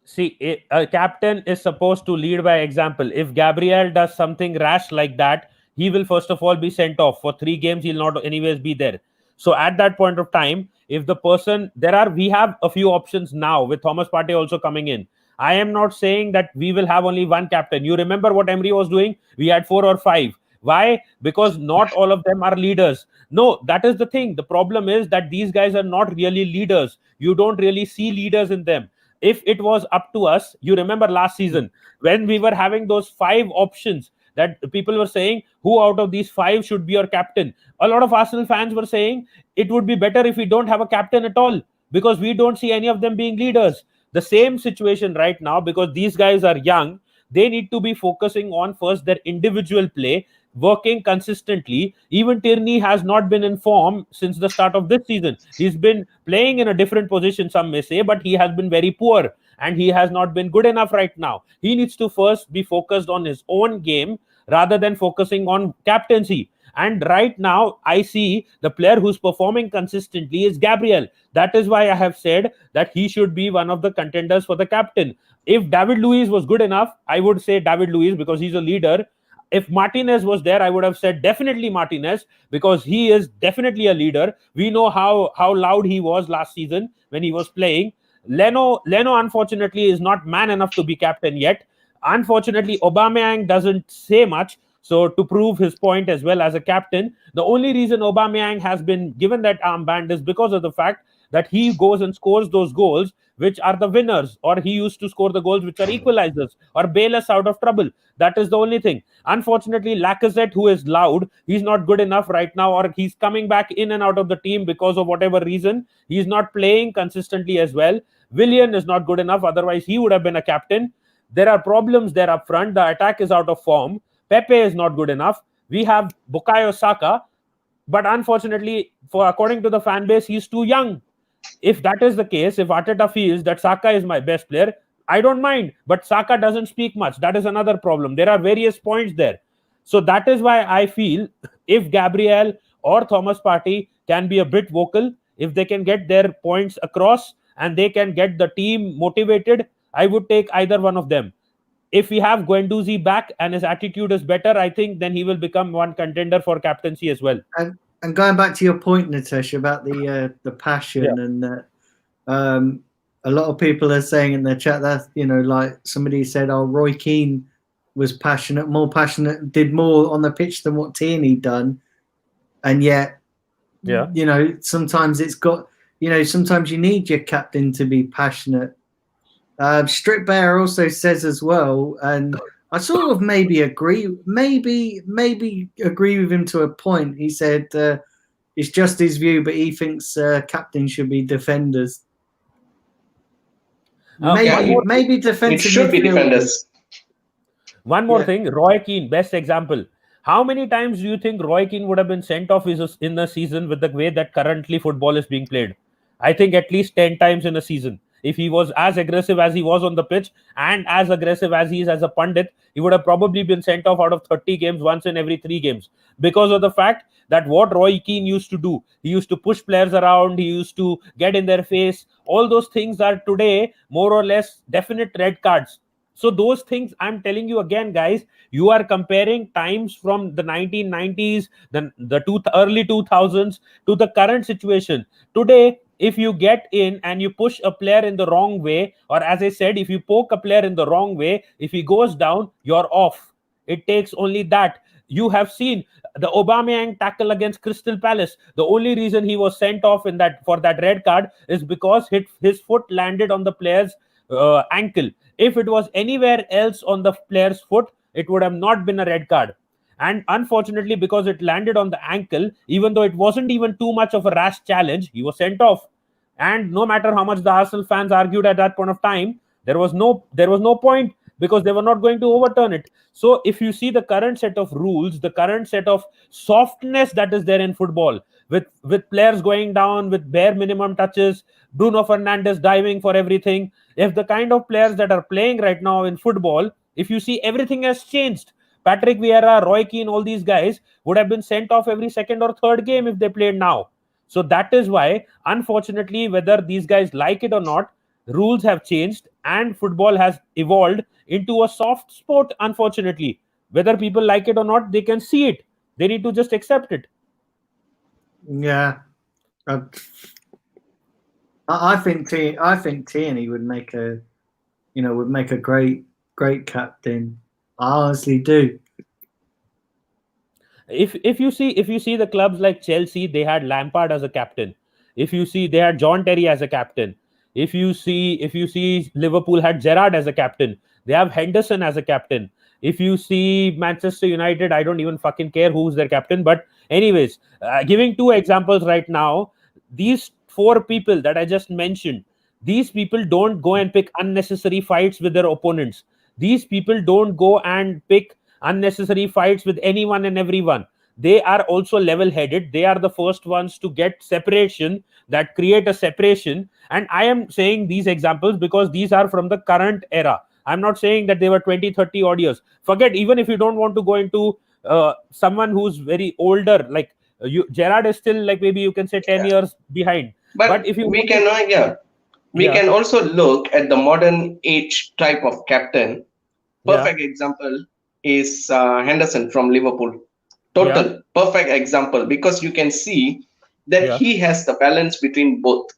See, a captain is supposed to lead by example. If Gabriel does something rash like that, he will first of all be sent off for 3 games. He'll not anyways be there. So at that point of time, if the person we have a few options now with Thomas Partey also coming in. I am not saying that we will have only one captain. You remember what Emery was doing? We had 4 or 5. Why? Because not all of them are leaders. No, that is the thing. The problem is that these guys are not really leaders. You don't really see leaders in them. If it was up to us, you remember last season when we were having those 5 options that people were saying, who out of these 5 should be your captain? A lot of Arsenal fans were saying it would be better if we don't have a captain at all because we don't see any of them being leaders. The same situation right now, because these guys are young, they need to be focusing on first their individual play, working consistently. Even Tierney has not been in form since the start of this season. He's been playing in a different position, some may say, but he has been very poor and he has not been good enough right now. He needs to first be focused on his own game rather than focusing on captaincy. And right now, I see the player who's performing consistently is Gabriel. That is why I have said that he should be one of the contenders for the captain. If David Luiz was good enough, I would say David Luiz because he's a leader. If Martinez was there, I would have said definitely Martinez because he is definitely a leader. We know how loud he was last season when he was playing. Leno, unfortunately, is not man enough to be captain yet. Unfortunately, Aubameyang doesn't say much. So to prove his point as well as a captain, the only reason Aubameyang has been given that armband is because of the fact that he goes and scores those goals which are the winners, or he used to score the goals which are equalizers or bail us out of trouble. That is the only thing. Unfortunately, Lacazette, who is loud, he's not good enough right now, or he's coming back in and out of the team because of whatever reason. He's not playing consistently as well. Willian is not good enough, otherwise he would have been a captain. There are problems there up front. The attack is out of form. Pepe is not good enough. We have Bukayo Saka, but unfortunately, according to the fan base, he's too young. If that is the case, if Arteta feels that Saka is my best player, I don't mind. But Saka doesn't speak much. That is another problem. There are various points there. So that is why I feel if Gabriel or Thomas Partey can be a bit vocal, if they can get their points across and they can get the team motivated, I would take either one of them. If we have Guendouzi back and his attitude is better, I think then he will become one contender for captaincy as well. And going back to your point, Natasha, about the passion, and that a lot of people are saying in the chat that, like somebody said, oh, Roy Keane was more passionate, did more on the pitch than what Tierney done, and yet, sometimes it's got, sometimes you need your captain to be passionate. Strip Bear also says as well, and I sort of maybe agree with him to a point. He said it's just his view, but he thinks captain should be defenders. Maybe defensive. It should be defenders. One more thing, Roy Keane, best example. How many times do you think Roy Keane would have been sent off in the season with the way that currently football is being played? I think at least 10 times in a season. If he was as aggressive as he was on the pitch and as aggressive as he is as a pundit, he would have probably been sent off out of 30 games once in every 3 games, because of the fact that what Roy Keane used to do, he used to push players around, he used to get in their face. All those things are today more or less definite red cards. So those things, I'm telling you again, guys, you are comparing times from the 1990s, the early 2000s to the current situation. Today, if you get in and you push a player in the wrong way, or as I said, if you poke a player in the wrong way, if he goes down, you're off. It takes only that. You have seen the Aubameyang tackle against Crystal Palace. The only reason he was sent off for that red card is because his foot landed on the player's ankle. If it was anywhere else on the player's foot, it would have not been a red card. And unfortunately, because it landed on the ankle, even though it wasn't even too much of a rash challenge, he was sent off. And no matter how much the Arsenal fans argued at that point of time, there was no point, because they were not going to overturn it. So if you see the current set of rules, the current set of softness that is there in football, with players going down with bare minimum touches, Bruno Fernandes diving for everything, if the kind of players that are playing right now in football, if you see, everything has changed. Patrick Vieira, Roy Keane, all these guys would have been sent off every second or third game if they played now. So that is why, unfortunately, whether these guys like it or not, rules have changed and football has evolved into a soft sport, unfortunately. Whether people like it or not, they can see it. They need to just accept it. Yeah. I think Tierney would make a great captain. I honestly do. If you see the clubs like Chelsea, they had Lampard as a captain. If you see, they had John Terry as a captain. If you see Liverpool had Gerrard as a captain. They have Henderson as a captain. If you see Manchester United, I don't even fucking care who's their captain. But anyways, giving 2 examples right now, these 4 people that I just mentioned, these people don't go and pick unnecessary fights with their opponents. These people don't go and pick unnecessary fights with anyone and everyone. They are also level-headed. They are the first ones to get separation, that create a separation. And I am saying these examples because these are from the current era. I'm not saying that they were 20, 30 odd years. Forget, even if you don't want to go into someone who's very older, like Gerrard is still like maybe you can say 10 years behind. But if we can also look at the modern age type of captain. Perfect example is Henderson from Liverpool. Perfect example, because you can see that he has the balance between both.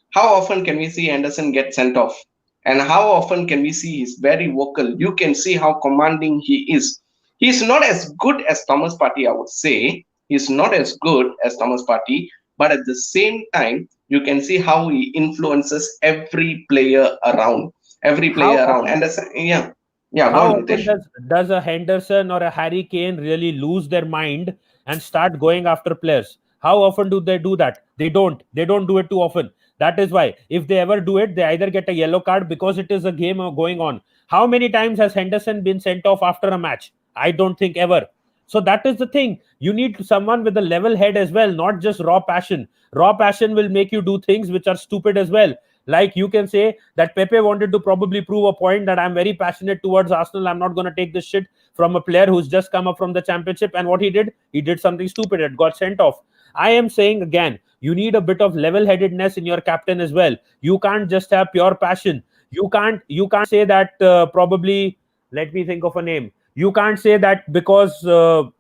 How often can we see Henderson get sent off? And how often can we see he's very vocal? You can see how commanding he is. He's not as good as Thomas Partey, I would say. He's not as good as Thomas Partey, but at the same time, you can see how he influences every player around. And how often does a Henderson or a Harry Kane really lose their mind and start going after players? How often do they do that? They don't do it too often. That is why, if they ever do it, they either get a yellow card because it is a game going on. How many times has Henderson been sent off after a match? I don't think ever. So that is the thing. You need someone with a level head as well, not just raw passion. Raw passion will make you do things which are stupid as well. Like you can say that Pepe wanted to probably prove a point that I'm very passionate towards Arsenal. I'm not going to take this shit from a player who's just come up from the championship. And what he did something stupid. It got sent off. I am saying again, you need a bit of level-headedness in your captain as well. You can't just have pure passion. You can't say that probably. Let me think of a name. You can't say that because the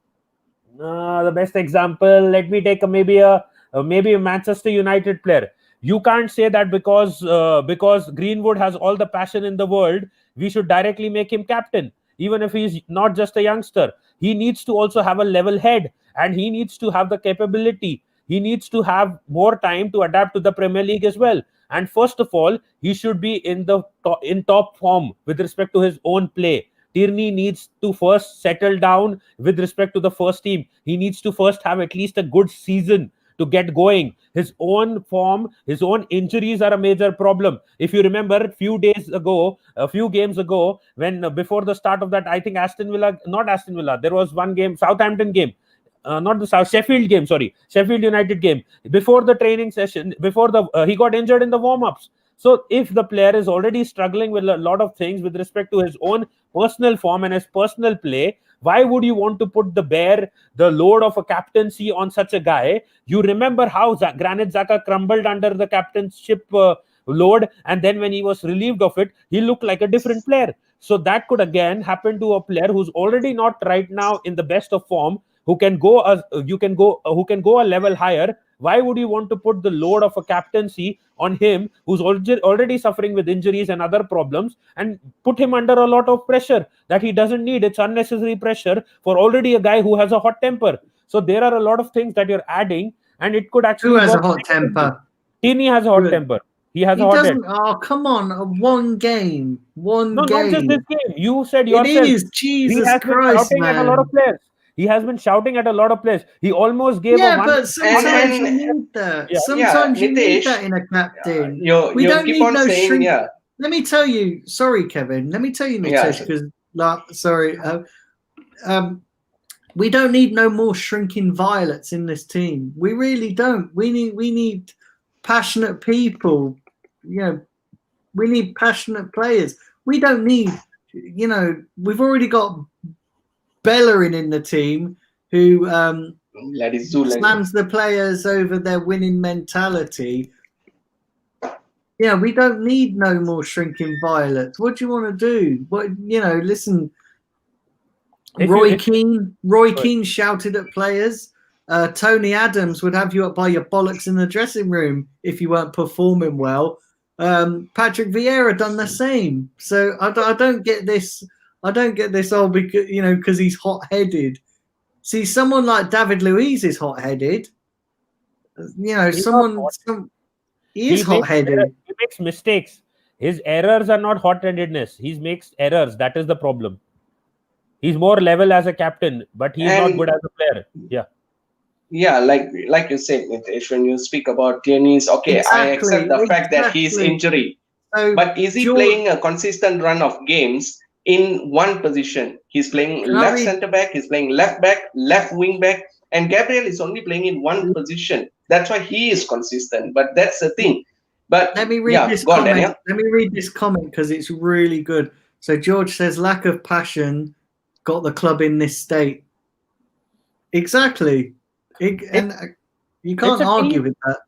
best example. Let me take maybe a Manchester United player. You can't say that because Greenwood has all the passion in the world, we should directly make him captain, even if he's not just a youngster. He needs to also have a level head, and he needs to have the capability. He needs to have more time to adapt to the Premier League as well. And first of all, he should be in top form with respect to his own play. Tierney needs to first settle down with respect to the first team. He needs to first have at least a good season to get going. His own form, his own injuries are a major problem. If you remember, a few games ago, when before the start of that, I think not Aston Villa, there was one game, Southampton game. Not the Sheffield game, sorry, Sheffield United game. Before the training session, he got injured in the warm-ups. So if the player is already struggling with a lot of things with respect to his own personal form and his personal play, why would you want to put the load of a captaincy on such a guy? You remember how Granit Xhaka crumbled under the captainship load, and then when he was relieved of it, he looked like a different player. So that could again happen to a player who's already not right now in the best of form, who can go a level higher. Why would you want to put the load of a captaincy on him who's already suffering with injuries and other problems, and put him under a lot of pressure that he doesn't need? It's unnecessary pressure for already a guy who has a hot temper. So there are a lot of things that you're adding, and it could actually. Who has a hot temper? Tierney has a hot temper. He has a hot doesn't. Oh, come on! One game. No, not just this game. You said yourself. It is. Jesus Christ, man. At a lot of players. He has been shouting at a lot of players. He almost gave but sometimes you need that. Sometimes you need that in a captain. We don't need no shrink. Let me tell you. Sorry, Kevin. Let me tell you, Nitesh, because sorry. We don't need no more shrinking violets in this team. We really don't. We need passionate people. We need passionate players. We don't need. We've already got Bellerin in the team who slams the players over their winning mentality. Yeah, we don't need no more shrinking violets. What do you want to do? Listen, Roy Keane shouted at players. Tony Adams would have you up by your bollocks in the dressing room if you weren't performing well. Patrick Vieira done the same. So I don't get this. I don't get this all because he's hot-headed. See, someone like David Luiz is hot-headed. He is hot-headed. He makes mistakes. His errors are not hot-headedness. He makes errors. That is the problem. He's more level as a captain, but he's not good as a player. Yeah. Yeah, like you said, Nitesh, when you speak about Tierney's, I accept the fact that he's injury. But is he playing a consistent run of games in one position? He's playing left centre back, he's playing left back, left wing back, and Gabriel is only playing in one position. That's why he is consistent. But that's the thing. But let me read this comment. Let me read this comment because it's really good. So George says, lack of passion got the club in this state. Exactly. And you can't argue with that.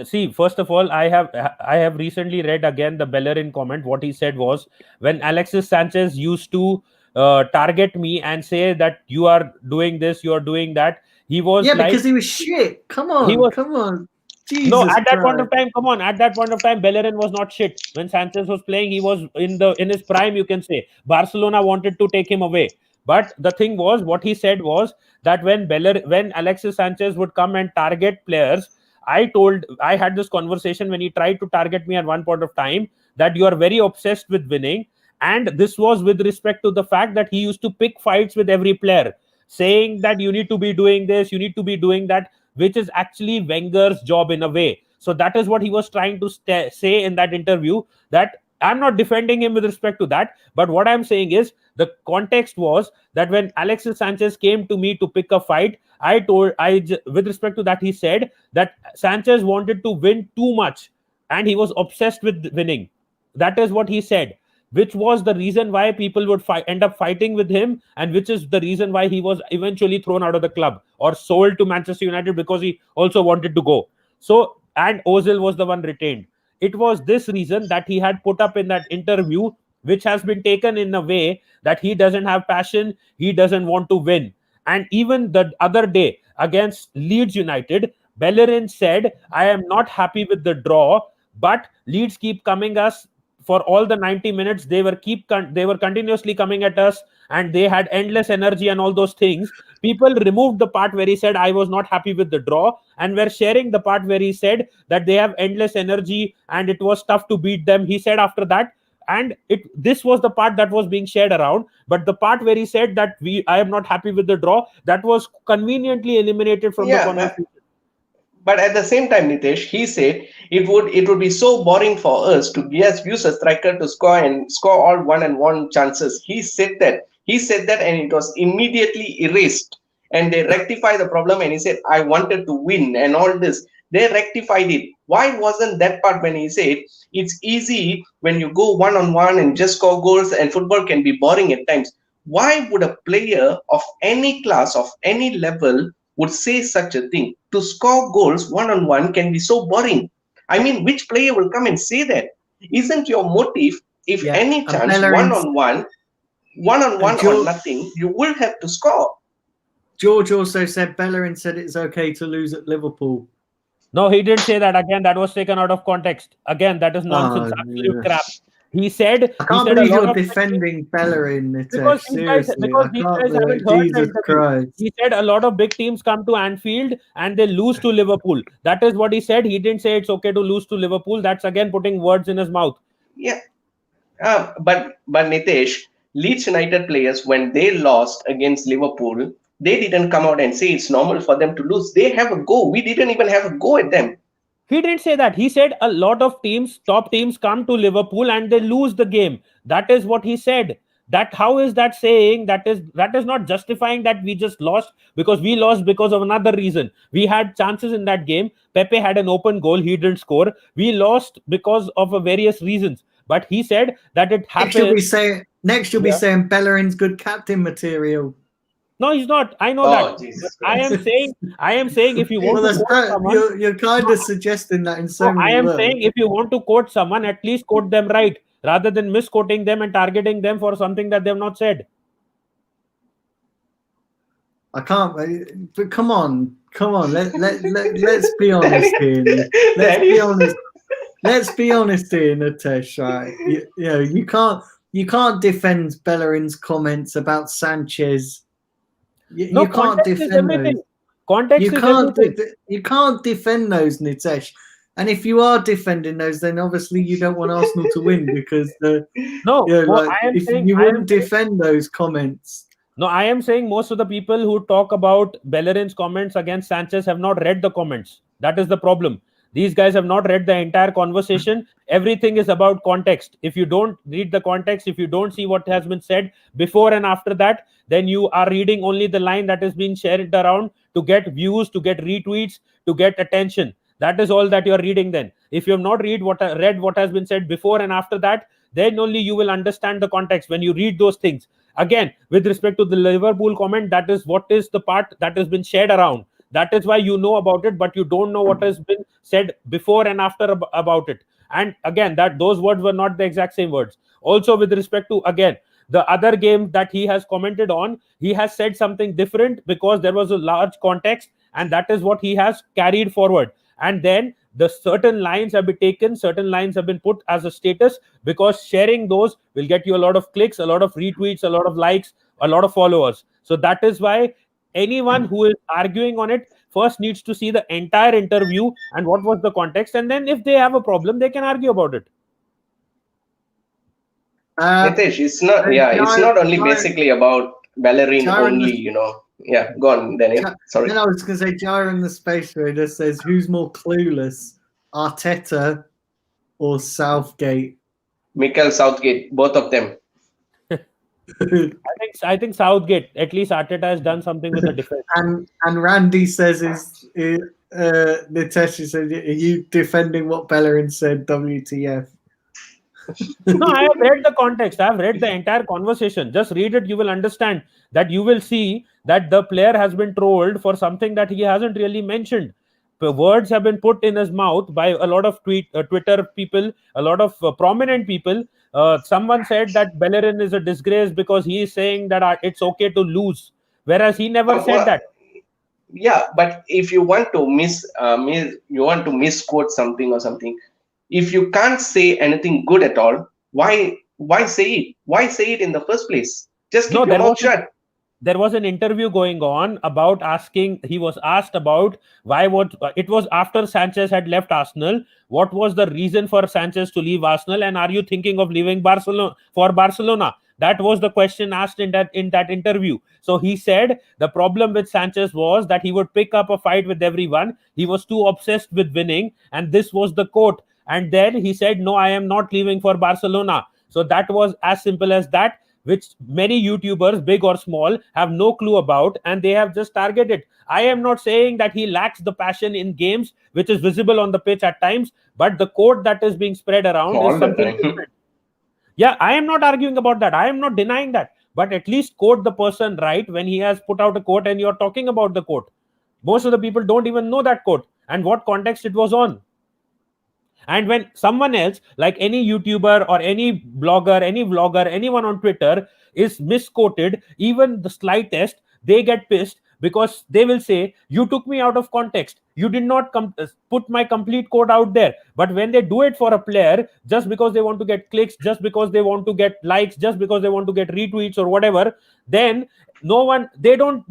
See, first of all, I have recently read again the Bellerin comment. What he said was, when Alexis Sanchez used to target me and say that you are doing this, you are doing that, he was because he was shit. Come on. Jesus at that point of time, Bellerin was not shit. When Sanchez was playing, he was in his prime, you can say. Barcelona wanted to take him away. But the thing was, what he said was that when Alexis Sanchez would come and target players, I had this conversation when he tried to target me at one point of time, that you are very obsessed with winning. And this was with respect to the fact that he used to pick fights with every player, saying that you need to be doing this, you need to be doing that, which is actually Wenger's job in a way. So that is what he was trying to say in that interview, that I'm not defending him with respect to that. But what I'm saying is, the context was that when Alexis Sanchez came to me to pick a fight, with respect to that, he said that Sanchez wanted to win too much and he was obsessed with winning. That is what he said. which was the reason why people would end up fighting with him, and which is the reason why he was eventually thrown out of the club or sold to Manchester United, because he also wanted to go. So, and Ozil was the one retained. It was this reason that he had put up in that interview, which has been taken in a way that he doesn't have passion, he doesn't want to win. And even the other day against Leeds United, Bellerin said, I am not happy with the draw, but Leeds keep coming us for all the 90 minutes. They were continuously coming at us, and they had endless energy and all those things. People removed the part where he said I was not happy with the draw, and were sharing the part where he said that they have endless energy and it was tough to beat them. He said after that, and this was the part that was being shared around. But the part where he said that I am not happy with the draw, that was conveniently eliminated from the conversation. But at the same time, Nitesh, he said it would be so boring for us to just use a striker to score all 1-on-1 chances. He said that, and it was immediately erased. And they rectified the problem, and he said, I wanted to win and all this. They rectified it. Why wasn't that part when he said it's easy when you go 1-on-1 and just score goals, and football can be boring at times? Why would a player of any class, of any level, would say such a thing? To score goals 1-on-1 can be so boring. I mean, which player will come and say that? Isn't your motive, if any chance, 1-on-1 or nothing, you will have to score? George also said Bellerin said it's okay to lose at Liverpool. No, he didn't say that. Again, that was taken out of context. Again, that is nonsense, absolute crap. He said, I can't believe you're defending Bellerin, because these guys haven't heard Jesus Christ. He said a lot of big teams come to Anfield and they lose to Liverpool. That is what he said. He didn't say it's okay to lose to Liverpool. That's again putting words in his mouth. Yeah. But Nitesh, Leeds United players, when they lost against Liverpool, they didn't come out and say it's normal for them to lose. They have a go. We didn't even have a go at them. He didn't say that. He said a lot of teams, top teams, come to Liverpool and they lose the game. That is what he said. That how is that saying? That is not justifying that we just lost, because we lost because of another reason. We had chances in that game. Pepe had an open goal. He didn't score. We lost because of various reasons. But he said that it happened. Next you'll be saying Bellerin's good captain material. No, he's not. I know that. I am saying if you want to quote someone, you're kind of suggesting that in so many words. Saying if you want to quote someone, at least quote them right, rather than misquoting them and targeting them for something that they've not said. I can't. But come on. Let's be honest here. Let's be honest here, Nitesh. Right? You can't defend Bellerin's comments about Sanchez. You can't defend those. Context is everything. You can't defend those, Nitesh. And if you are defending those, then obviously you don't want Arsenal to win, because you wouldn't defend those comments. No, I am saying most of the people who talk about Bellerin's comments against Sanchez have not read the comments. That is the problem. These guys have not read the entire conversation. Everything is about context. If you don't read the context, if you don't see what has been said before and after that, then you are reading only the line that is being shared around to get views, to get retweets, to get attention. That is all that you are reading then. If you have not read what has been said before and after that, then only you will understand the context when you read those things. Again, with respect to the Liverpool comment, that is what is the part that has been shared around. That is why you know about it, but you don't know what has been said before and after about it. And again, that those words were not the exact same words. Also, with respect to, again, the other game that he has commented on, he has said something different because there was a large context, and that is what he has carried forward. And then the certain lines have been taken, certain lines have been put as a status, because sharing those will get you a lot of clicks, a lot of retweets, a lot of likes, a lot of followers. So that is why anyone who is arguing on it first needs to see the entire interview and what was the context, and then if they have a problem, they can argue about it. Nitesh, it's not only basically about Bellerin only, Yeah, go on, Daniel. Sorry. Then I was going to say, Jiren the Space Raider says, who's more clueless, Arteta or Southgate? Mikel Southgate, both of them. I think Southgate. At least Arteta has done something with the defense. And Randy says, Nitesh said, are you defending what Bellerin said? WTF? No, I have read the context. I have read the entire conversation. Just read it. You will understand that you will see that the player has been trolled for something that he hasn't really mentioned. The words have been put in his mouth by a lot of Twitter people, a lot of prominent people. Someone said that Bellerin is a disgrace because he is saying that it's okay to lose, whereas he never said Well, that. yeah, but if you want to you want to misquote something or something, if you can't say anything good at all, why say it? Why say it in the first place? Just No, keep your mouth shut. there was an interview going on about asking. He was asked about why. What it was after Sanchez had left Arsenal. What was the reason for Sanchez to leave Arsenal? And are you thinking of leaving Barcelona for Barcelona? That was the question asked in that interview. So he said the problem with Sanchez was that he would pick up a fight with everyone. He was too obsessed with winning, and this was the quote. And then he said, "No, I am not leaving for Barcelona." So that was as simple as that, which many YouTubers, big or small, have no clue about, and they have just targeted. I am not saying that he lacks the passion in games, which is visible on the pitch at times, but the quote that is being spread around is All the something time. different. Yeah, I am not arguing about that. I am not denying that. But at least quote the person right when he has put out a quote and you're talking about the quote. Most of the people don't even know that quote and what context it was on. And when someone else, like any YouTuber or any blogger, any vlogger, anyone on Twitter is misquoted, even the slightest, they get pissed because they will say, "You took me out of context. You did not put my complete quote out there." But when they do it for a player, just because they want to get clicks, just because they want to get likes, just because they want to get retweets or whatever, then no one, they don't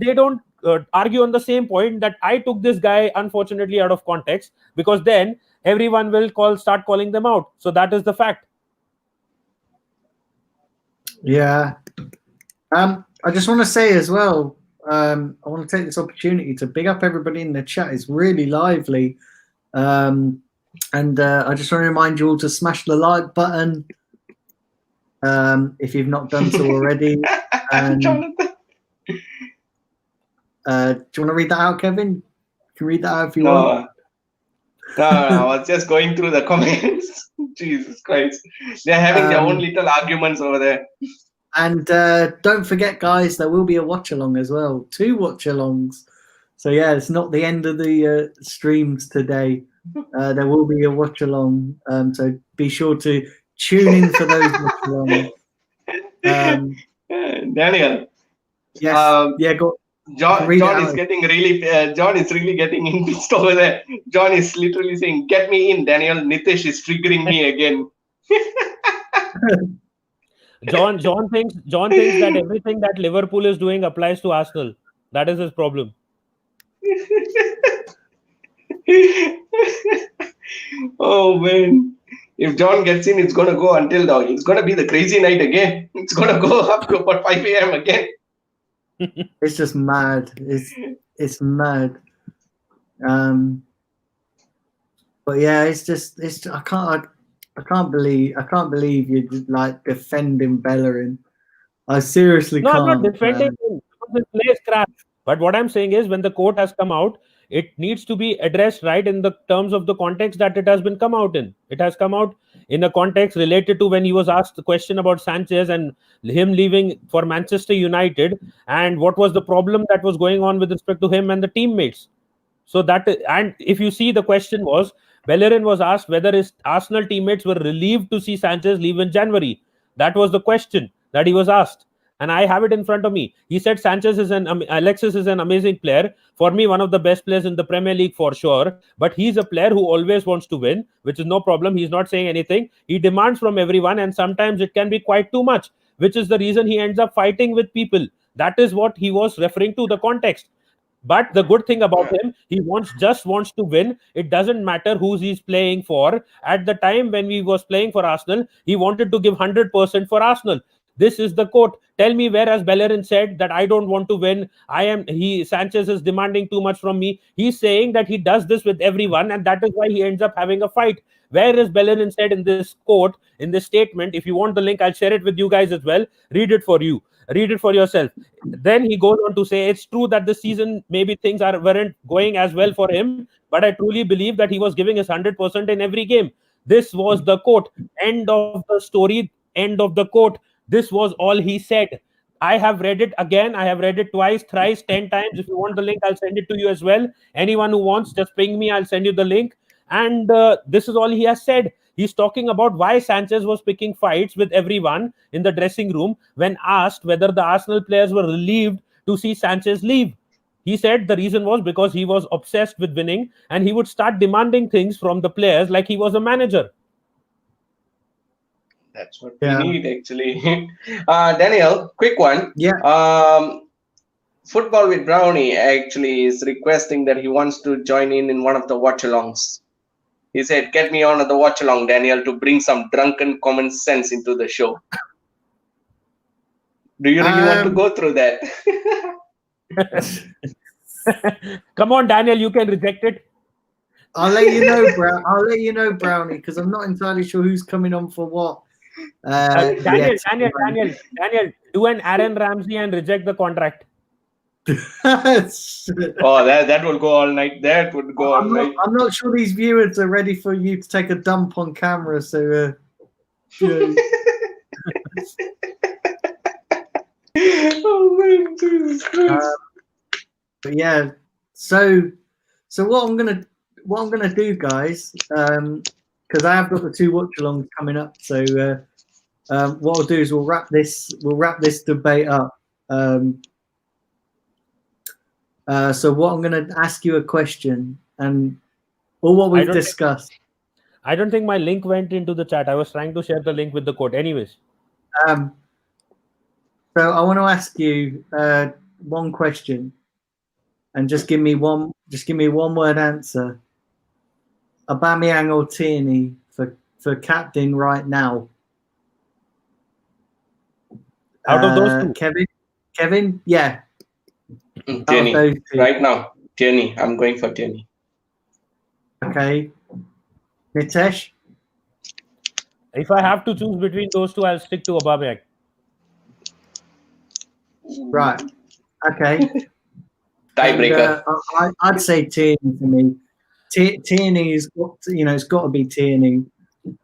argue on the same point that I took this guy unfortunately out of context, because then everyone will start calling them out. So that is the fact. Yeah. I just want to say as well, I want to take this opportunity to big up everybody in the chat. It's really lively. And I just want to remind you all to smash the like button if you've not done so already. And, Jonathan. do you want to read that out, Kevin? You can read that out if you want. No, I was just going through the comments. Jesus Christ. They're having their own little arguments over there. And don't forget, guys, there will be a watch along as well. 2 watch alongs. So yeah, it's not the end of the streams today. There will be a watch along. So be sure to tune in for those watch alongs. Daniel. Yes. Yeah. Go. John is getting really. John is really getting pissed over there. John is literally saying, "Get me in, Daniel. Nitish is triggering me again." John thinks that everything that Liverpool is doing applies to Arsenal. That is his problem. Oh man. If John gets in, it's gonna go until it's gonna be the crazy night again. It's gonna go up to about 5 a.m. again. It's just mad. It's mad. But yeah, it's I can't believe you're like defending Bellerin. I seriously can't. I'm not defending him. His play is crap. But what I'm saying is, when the quote has come out, it needs to be addressed right in the terms of the context that it has been come out in. It has come out in a context related to when he was asked the question about Sanchez and him leaving for Manchester United, and what was the problem that was going on with respect to him and the teammates. So and if you see, the question was, Bellerin was asked whether his Arsenal teammates were relieved to see Sanchez leave in January. That was the question that he was asked. And I have it in front of me. He said Alexis is an amazing player. For me, one of the best players in the Premier League for sure. But he's a player who always wants to win, which is no problem. He's not saying anything. He demands from everyone, and sometimes it can be quite too much, which is the reason he ends up fighting with people. That is what he was referring to, the context. But the good thing about him, he just wants to win. It doesn't matter who he's playing for. At the time when he was playing for Arsenal, he wanted to give 100% for Arsenal. This is the quote. Tell me where has Bellerin said that I don't want to win. Sanchez is demanding too much from me. He's saying that he does this with everyone, and that is why he ends up having a fight. Where is Bellerin said in this quote, in this statement? If you want the link, I'll share it with you guys as well. Read it for you. Read it for yourself. Then he goes on to say, it's true that this season maybe things weren't going as well for him, but I truly believe that he was giving his 100% in every game. This was the quote. End of the story. End of the quote. This was all he said. I have read it again. I have read it twice, thrice, 10 times. If you want the link, I'll send it to you as well. Anyone who wants, just ping me. I'll send you the link. And this is all he has said. He's talking about why Sanchez was picking fights with everyone in the dressing room when asked whether the Arsenal players were relieved to see Sanchez leave. He said the reason was because he was obsessed with winning and he would start demanding things from the players like he was a manager. That's what we need, actually. Daniel, quick one. Yeah. Football with Brownie actually is requesting that he wants to join in one of the watch-alongs. He said, get me on the watch-along, Daniel, to bring some drunken common sense into the show. Do you really want to go through that? Come on, Daniel, you can reject it. I'll let you know, Brownie, because I'm not entirely sure who's coming on for what. Daniel, do an Aaron Ramsey and reject the contract. Oh, that will go all night. That would go all night. I'm not sure these viewers are ready for you to take a dump on camera. So, oh man, Jesus Christ. But yeah, so what I'm gonna do, guys, because I have got the 2 watch-alongs coming up. So what I'll do is we'll wrap this debate up. So what I'm going to ask you a question and all what we've discussed. I don't think my link went into the chat. I was trying to share the link with the quote. Anyways. So I want to ask you one question, and just give me one word answer. Aubameyang or Tierney for captain right now? Out of those two, Kevin, yeah. Tierney, right now. Tierney, I'm going for Tierney. Okay. Nitesh? If I have to choose between those two, I'll stick to Aubameyang. Right. Okay. Tiebreaker. I'd say Tierney for me. Tierney is, it's got to be Tierney.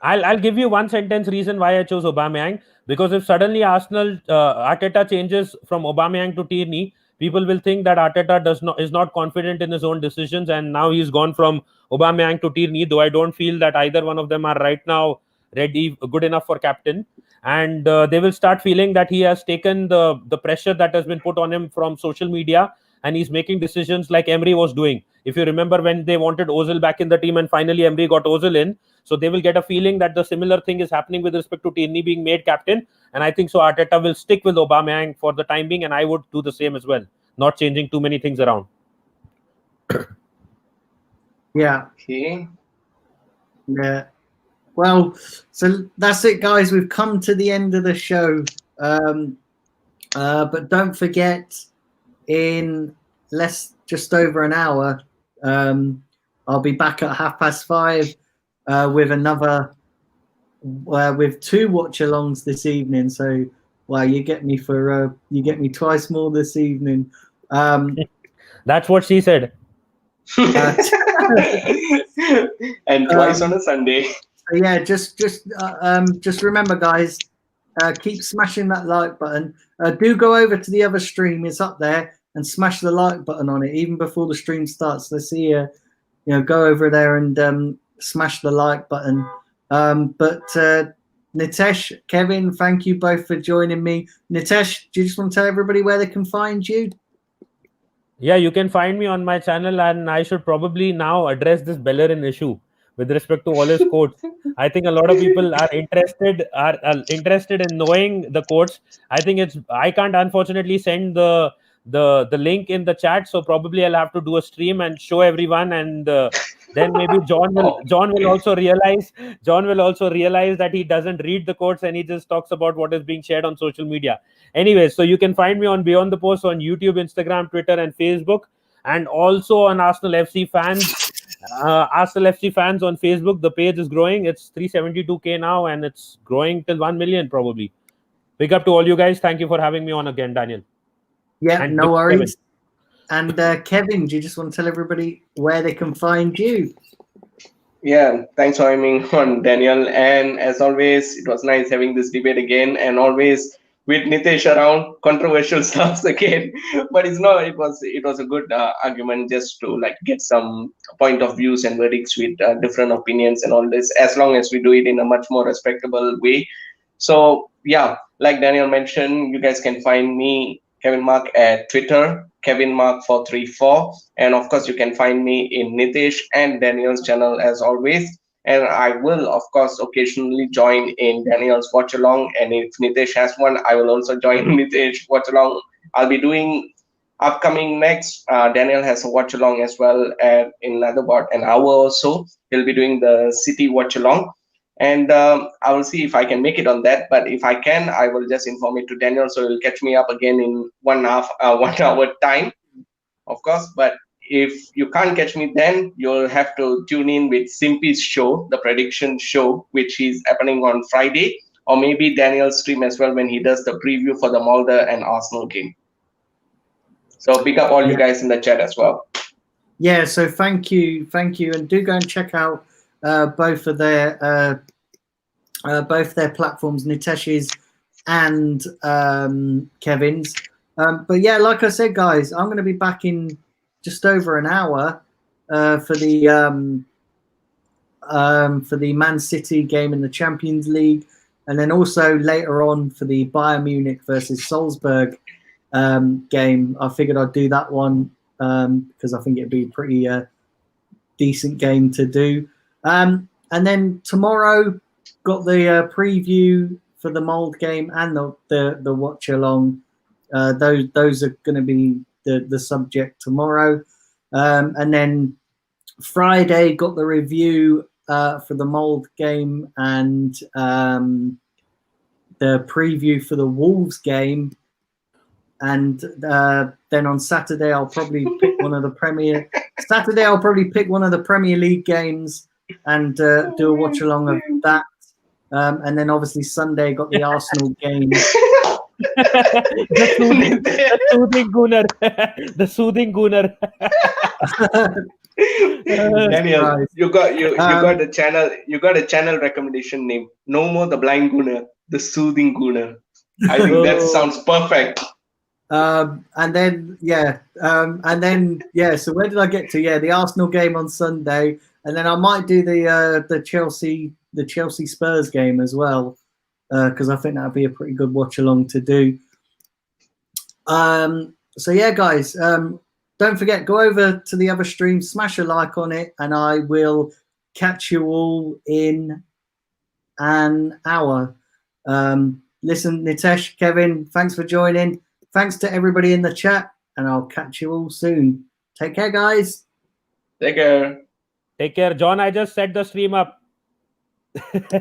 I'll give you one sentence reason why I chose Aubameyang. Because if suddenly Arsenal Arteta changes from Aubameyang to Tierney, people will think that Arteta is not confident in his own decisions, and now he's gone from Aubameyang to Tierney. Though I don't feel that either one of them are right now good enough for captain, and they will start feeling that he has taken the pressure that has been put on him from social media, and he's making decisions like Emery was doing. If you remember when they wanted Ozil back in the team, and finally Emery got Ozil in. So they will get a feeling that the similar thing is happening with respect to Tierney being made captain. And I think so Arteta will stick with Aubameyang for the time being, and I would do the same as well, not changing too many things around. Yeah. Okay. Yeah. Well, so that's it, guys. We've come to the end of the show. But don't forget, in just over an hour, I'll be back at 5:30. With with 2 watch-alongs this evening. So, you get me twice more this evening. That's what she said. And twice on a Sunday. So yeah, just remember, guys, keep smashing that like button. Do go over to the other stream; it's up there, and smash the like button on it even before the stream starts. Let's see go over there and smash the like button. But Nitesh, Kevin, thank you both for joining me. Nitesh, do you just want to tell everybody where they can find you? Yeah, you can find me on my channel, and I should probably now address this Bellerin issue with respect to all his quotes. I think a lot of people are interested in knowing the quotes. I think I can't unfortunately send the link in the chat, so probably I'll have to do a stream and show everyone, and then maybe John will also realize that he doesn't read the quotes and he just talks about what is being shared on social media. Anyway, so you can find me on Beyond the Post on YouTube, Instagram, Twitter, and Facebook, and also on Arsenal FC fans. Arsenal FC fans on Facebook. The page is growing. It's 372k now, and it's growing till 1 million probably. Big up to all you guys. Thank you for having me on again, Daniel. Yeah, and no worries. Kevin. And Kevin, do you just want to tell everybody where they can find you? Yeah, thanks for having me on, Daniel. And as always, it was nice having this debate again. And always with Nitesh around, controversial stuffs again. But it's not. It was a good argument just to like get some point of views and verdicts with different opinions and all this. As long as we do it in a much more respectable way. So yeah, like Daniel mentioned, you guys can find me, Kevin Mark, at Twitter, Kevin Mark 434, and of course you can find me in Nitesh and Daniel's channel as always. And I will of course occasionally join in Daniel's watch along, and if Nitesh has one, I will also join Nitesh watch along. I'll be doing upcoming next. Daniel has a watch along as well, and in about an hour or so, he'll be doing the city watch along, and I will see if I can make it on that. But if I can, I will just inform it to Daniel, so he'll catch me up again in 1 hour time, of course. But if you can't catch me, then you'll have to tune in with Simpy's show, the prediction show, which is happening on Friday, or maybe Daniel's stream as well when he does the preview for the Mulder and Arsenal game. So pick up all you guys in the chat as well. Yeah, so thank you, and do go and check out both of their platforms, Nitesh's and Kevin's. But yeah, like I said, guys, I'm going to be back in just over an hour for the Man City game in the Champions League, and then also later on for the Bayern Munich versus Salzburg game. I figured I'd do that one because I think it'd be a pretty decent game to do. And then tomorrow, got the preview for the Mould game and the watch along. Those are going to be the subject tomorrow. And then Friday, got the review for the Mould game and the preview for the Wolves game. And then on Saturday, I'll probably pick one of the Premier League games and do a watch along of that. And then obviously Sunday got the Arsenal game. the soothing gooner. The soothing gooner. Daniel, Right. you got the channel. You got a channel recommendation name. No more the blind gooner, the soothing gooner. I think that sounds perfect. And then so where did I get to? Yeah, the Arsenal game on Sunday, and then I might do the Chelsea Spurs game as well, because I think that'd be a pretty good watch along to do. So yeah, guys, don't forget, go over to the other stream, smash a like on it, and I will catch you all in an hour. Listen, Nitesh, Kevin, thanks for joining. Thanks to everybody in the chat, and I'll catch you all soon. Take care, guys. Take care. Take care, John. I just set the stream up.